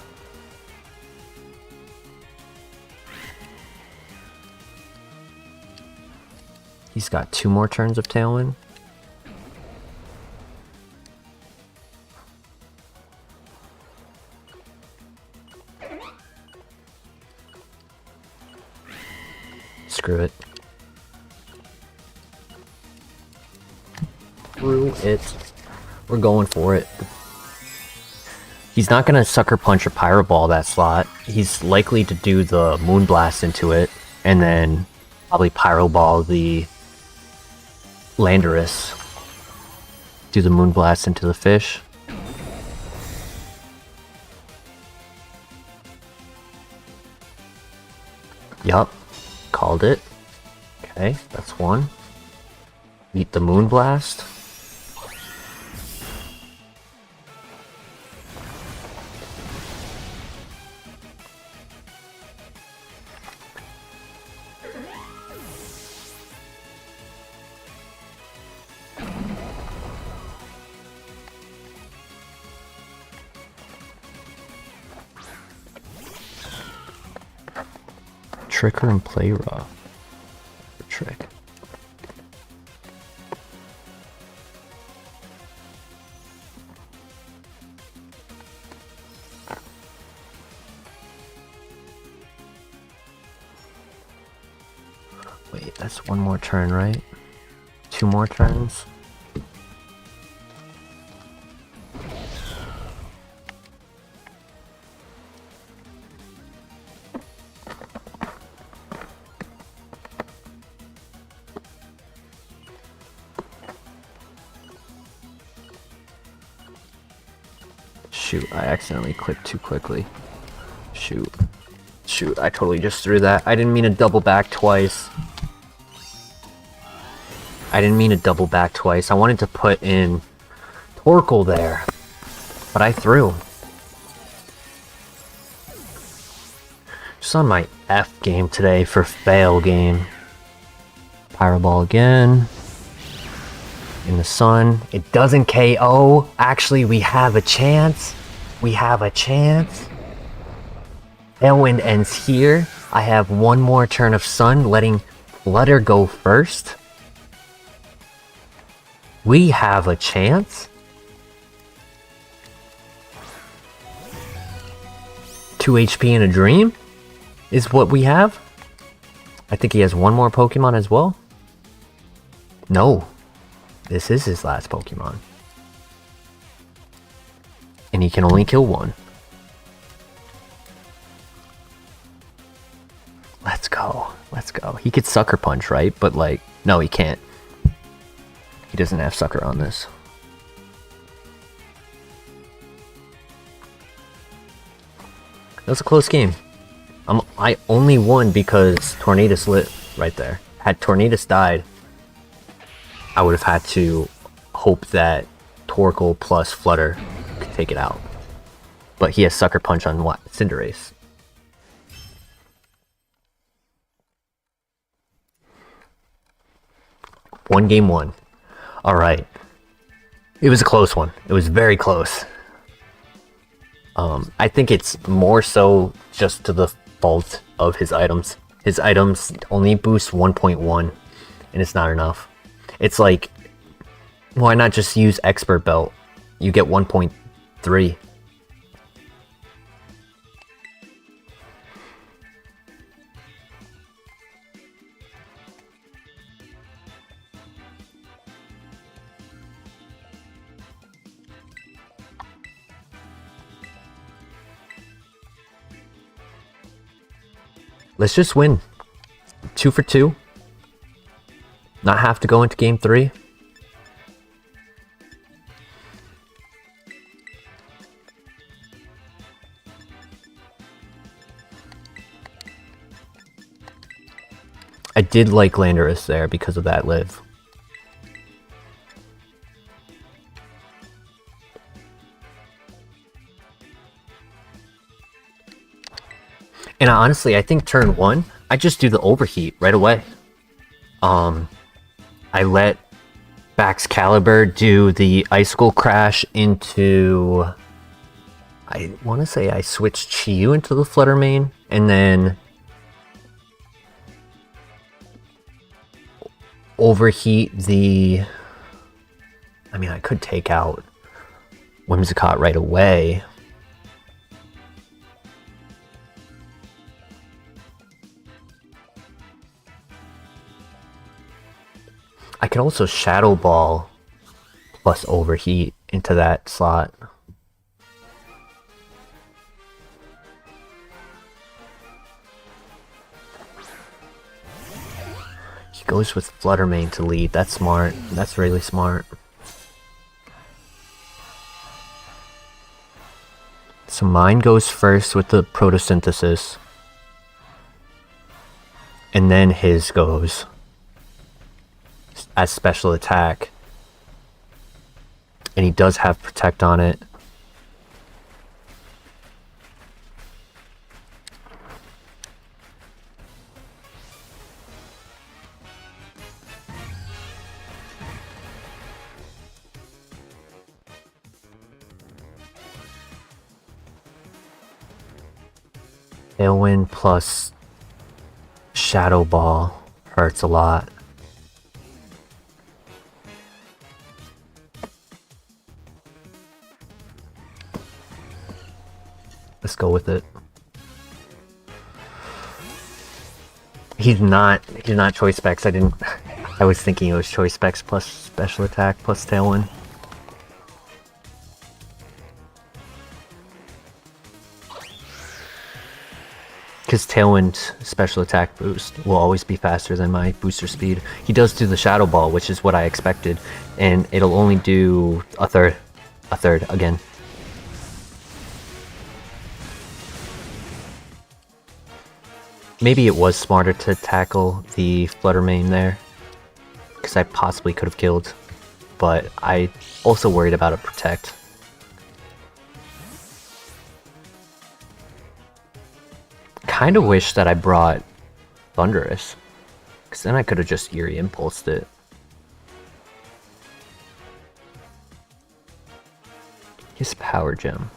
He's got 2 more turns of Tailwind. Screw it. Screw it. We're going for it. He's not gonna Sucker Punch or Pyro Ball that slot. He's likely to do the Moonblast into it, and then probably Pyro Ball the Landorus. Do the Moonblast into the fish. Yup. Called it. Okay, that's one. Eat the Moonblast. Tricker and Play Rough. Trick. Wait, that's one more turn, right? 2 more turns? Shoot, I accidentally clicked too quickly. Shoot. Shoot, I totally just threw that. I didn't mean to double back twice. I wanted to put in Torkoal there, but I threw. Just on my F game today for fail game. Pyro Ball again. In the sun. It doesn't KO. Actually, we have a chance. Tailwind ends here. I have 1 more turn of sun, letting Flutter go first. We have a chance. 2 HP in a dream is what we have. I think he has 1 more Pokemon as well. No. This is his last Pokemon. And he can only kill 1. Let's go. Let's go. He could Sucker Punch, right? But like, no, he can't. He doesn't have Sucker on this. That was a close game. I only won because Tornadus lit right there. Had Tornadus died, I would have had to hope that Torkoal plus Flutter could take it out. But he has Sucker Punch on what? Cinderace. One game won. Alright. It was a close one. It was very close. I think it's more so just to the fault of his items. His items only boost 1.1, and it's not enough. It's like, why not just use Expert Belt? You get 1.3. Let's just win. 2 for 2. Not have to go into game 3. I did like Landorus there because of that live. And honestly, I think turn 1, I just do the overheat right away. I let Baxcalibur do the Icicle Crash into I want to say I switched Chiyu into the Flutter Mane, and then overheat the... I mean, I could take out Whimsicott right away. I could also Shadow Ball plus overheat into that slot. He goes with Flutter Mane to lead. That's smart. That's really smart. So mine goes first with the Photosynthesis. And then his goes as special attack. And he does have Protect on it. Tailwind plus Shadow Ball hurts a lot. Let's go with it. He's not choice specs. I was thinking it was choice specs plus special attack plus Tailwind. Because Tailwind special attack boost will always be faster than my booster speed. He does do the Shadow Ball, which is what I expected, and it'll only do a third again. Maybe it was smarter to tackle the Flutter Mane there, because I possibly could have killed, but I also worried about a Protect. Kind of wish that I brought Thunderous, because then I could have just Eerie Impulsed it. His Power Gem.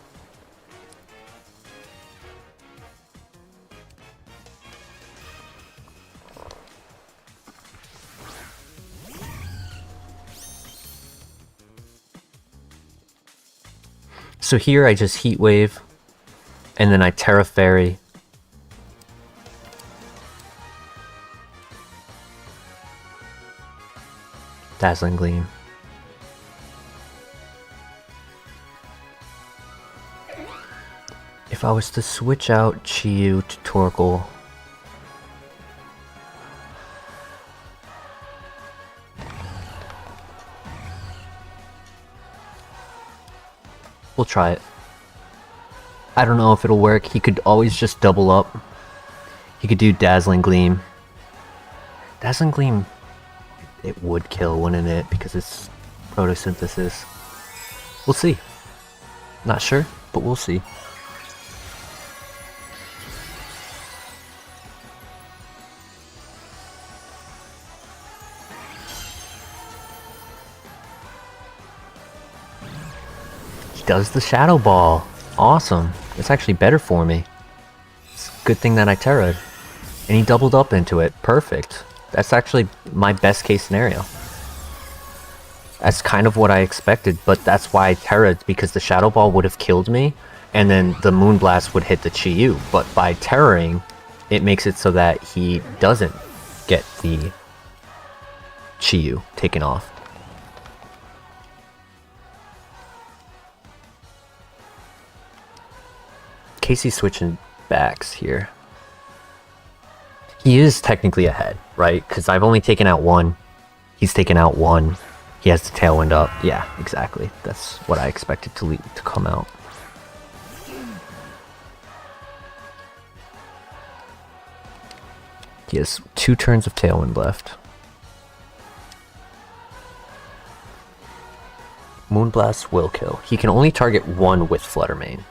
So here I just Heat Wave, and then I Terra Fairy. Dazzling Gleam. If I was to switch out Chiyu to Torkoal, we'll try it. I don't know if it'll work. He could always just double up. He could do Dazzling Gleam. Dazzling Gleam, it would kill, wouldn't it? Because it's Photosynthesis. We'll see. Not sure, but we'll see. He does the Shadow Ball. Awesome. It's actually better for me. It's a good thing that I Terra'd. And he doubled up into it. Perfect. That's actually my best case scenario. That's kind of what I expected, but that's why I Terra'd, because the Shadow Ball would have killed me, and then the Moonblast would hit the Chiyu. But by Terraring, it makes it so that he doesn't get the Chiyu taken off. Casey's switching backs here. He is technically ahead, right? Because I've only taken out one. He's taken out one. He has the Tailwind up. Yeah, exactly. That's what I expected to come out. He has 2 turns of Tailwind left. Moonblast will kill. He can only target one with Flutter Mane.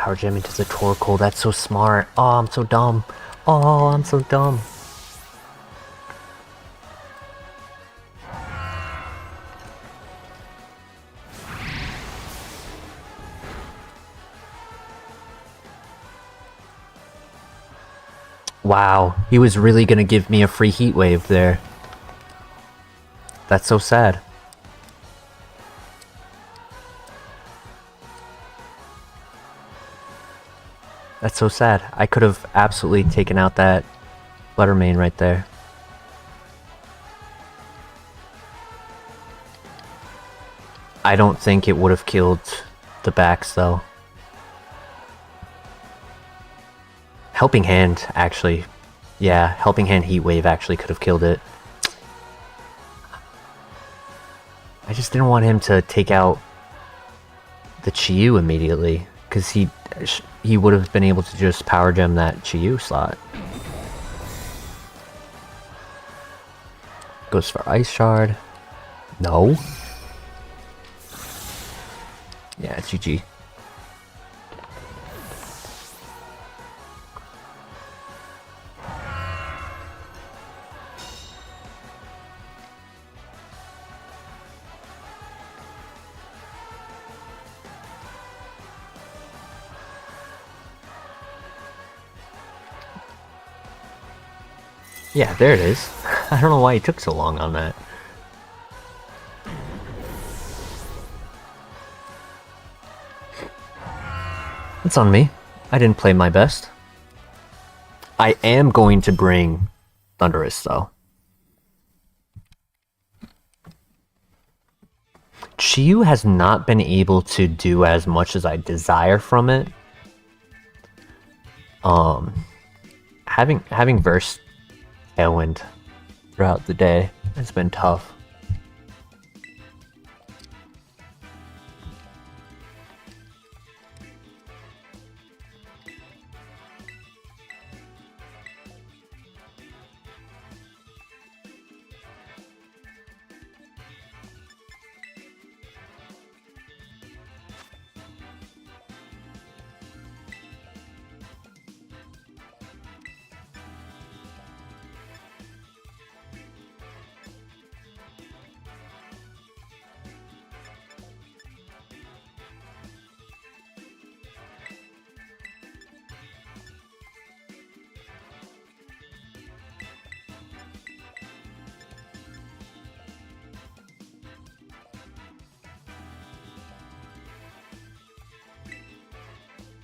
Power Gem into the Torkoal. That's so smart. Oh, I'm so dumb. Oh, I'm so dumb. Wow, he was really gonna give me a free Heat Wave there. That's so sad. That's so sad. I could have absolutely taken out that Flutter Mane right there. I don't think it would have killed the backs though. Helping Hand actually, yeah, Helping Hand Heat Wave actually could have killed it. I just didn't want him to take out the Chiyu immediately, because he would have been able to just Power Gem that Chiyu slot. Goes for Ice Shard. No. Yeah, it's GG. Yeah, there it is. I don't know why he took so long on that. It's on me. I didn't play my best. I am going to bring Thundurus though. Chiyu has not been able to do as much as I desire from it. Having versed Tailwind throughout the day has been tough.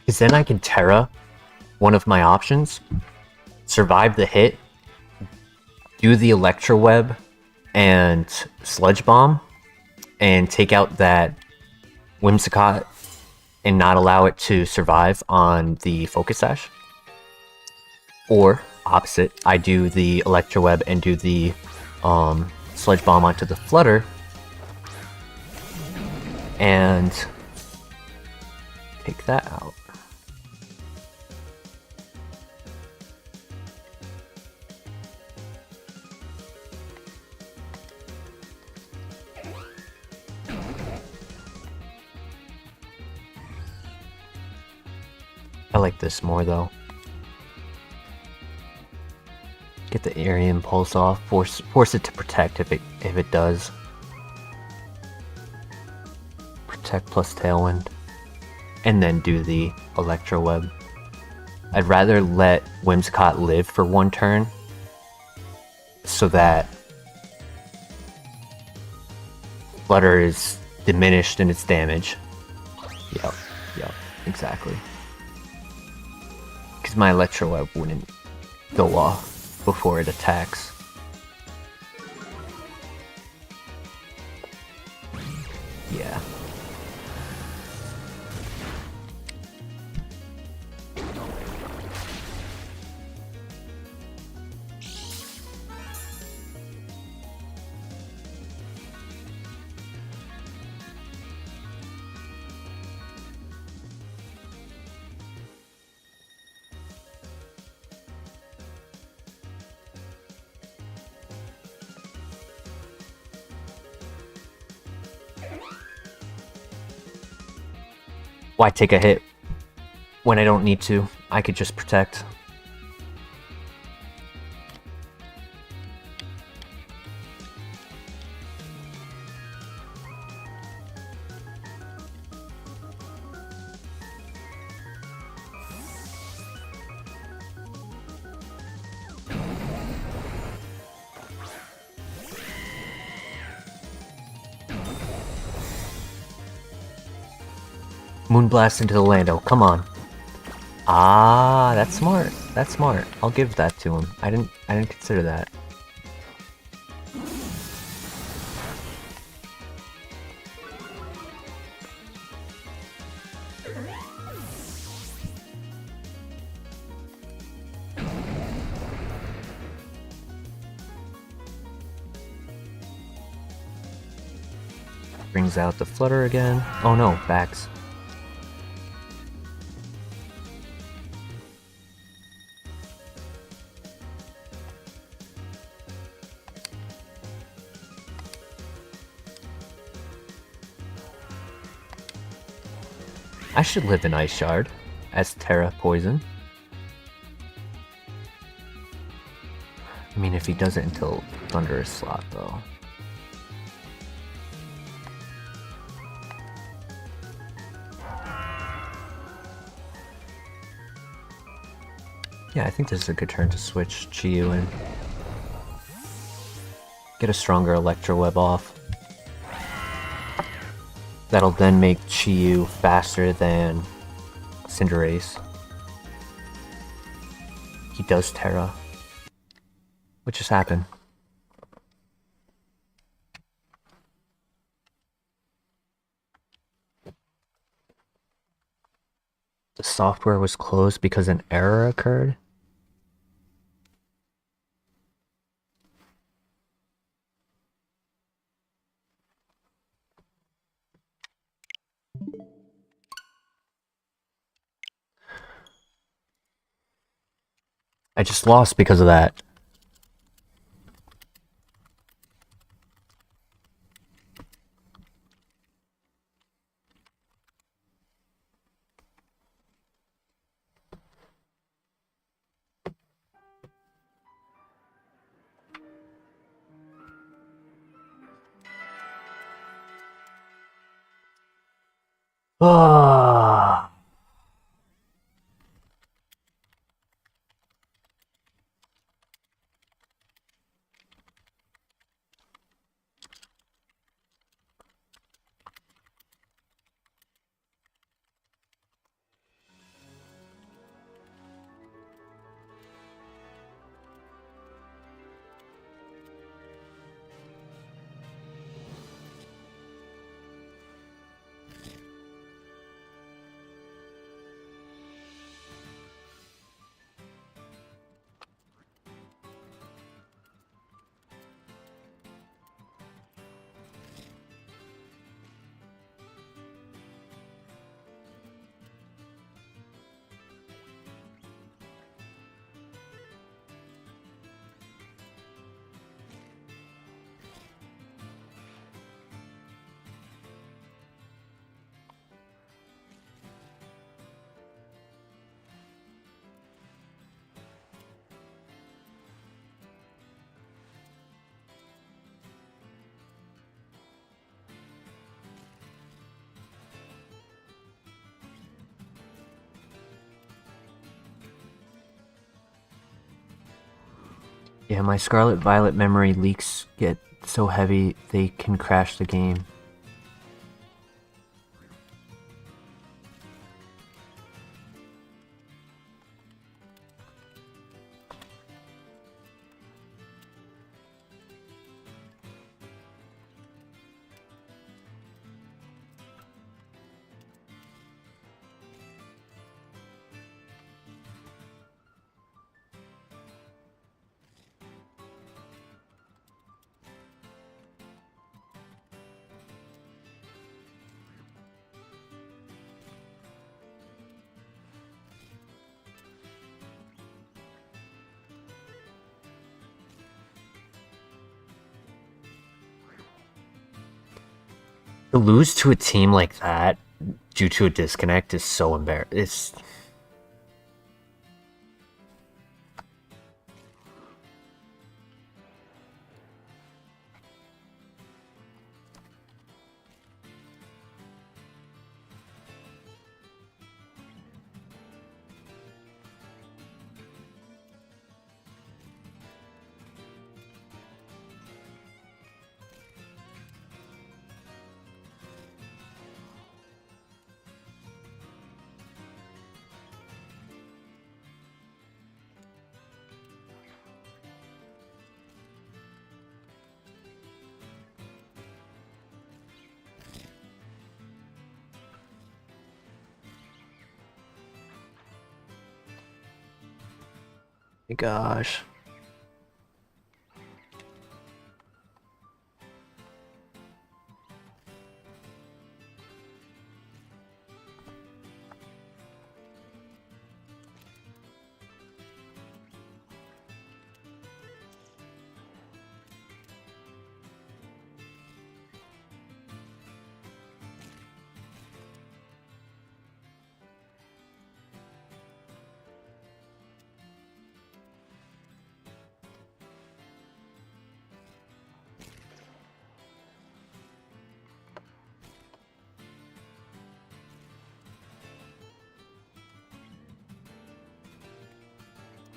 Because then I can Terra one of my options, survive the hit, do the Electro Web and Sludge Bomb, and take out that Whimsicott and not allow it to survive on the Focus Sash. Or, opposite, I do the Electro Web and do the Sludge Bomb onto the Flutter, and take that out. I like this more though. Get the Area Impulse off, force it to protect if it does. Protect plus Tailwind. And then do the Electro Web. I'd rather let Whimsicott live for one turn so that Flutter is diminished in its damage. Yep, exactly. Because my Electro Web wouldn't go off before it attacks. Yeah. Why take a hit? when I don't need to. I could just protect. Moonblast into the Lando, come on. Ah, that's smart. That's smart. I'll give that to him. I didn't consider that. Brings out the flutter again. Oh no, backs. I should live in Ice Shard as Terra Poison. I mean, if he does it until Thunderous slot, though. Yeah, I think this is a good turn to switch Chi-Yu in. Get a stronger Electro Web off. That'll then make Chi-Yu faster than Cinderace. He does Terra. What just happened? The software was closed because an error occurred? I just lost because of that. Ah. Yeah, my Scarlet Violet memory leaks get so heavy they can crash the game. To lose to a team like that due to a disconnect is so embarrassing. My gosh.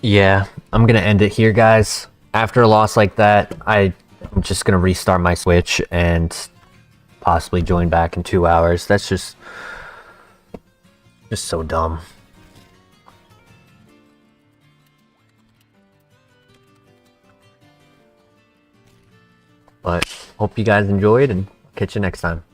Yeah, I'm gonna end it here, guys. After a loss like that, I'm just gonna restart my Switch and possibly join back in 2 hours. That's just so dumb. But hope you guys enjoyed, and catch you next time.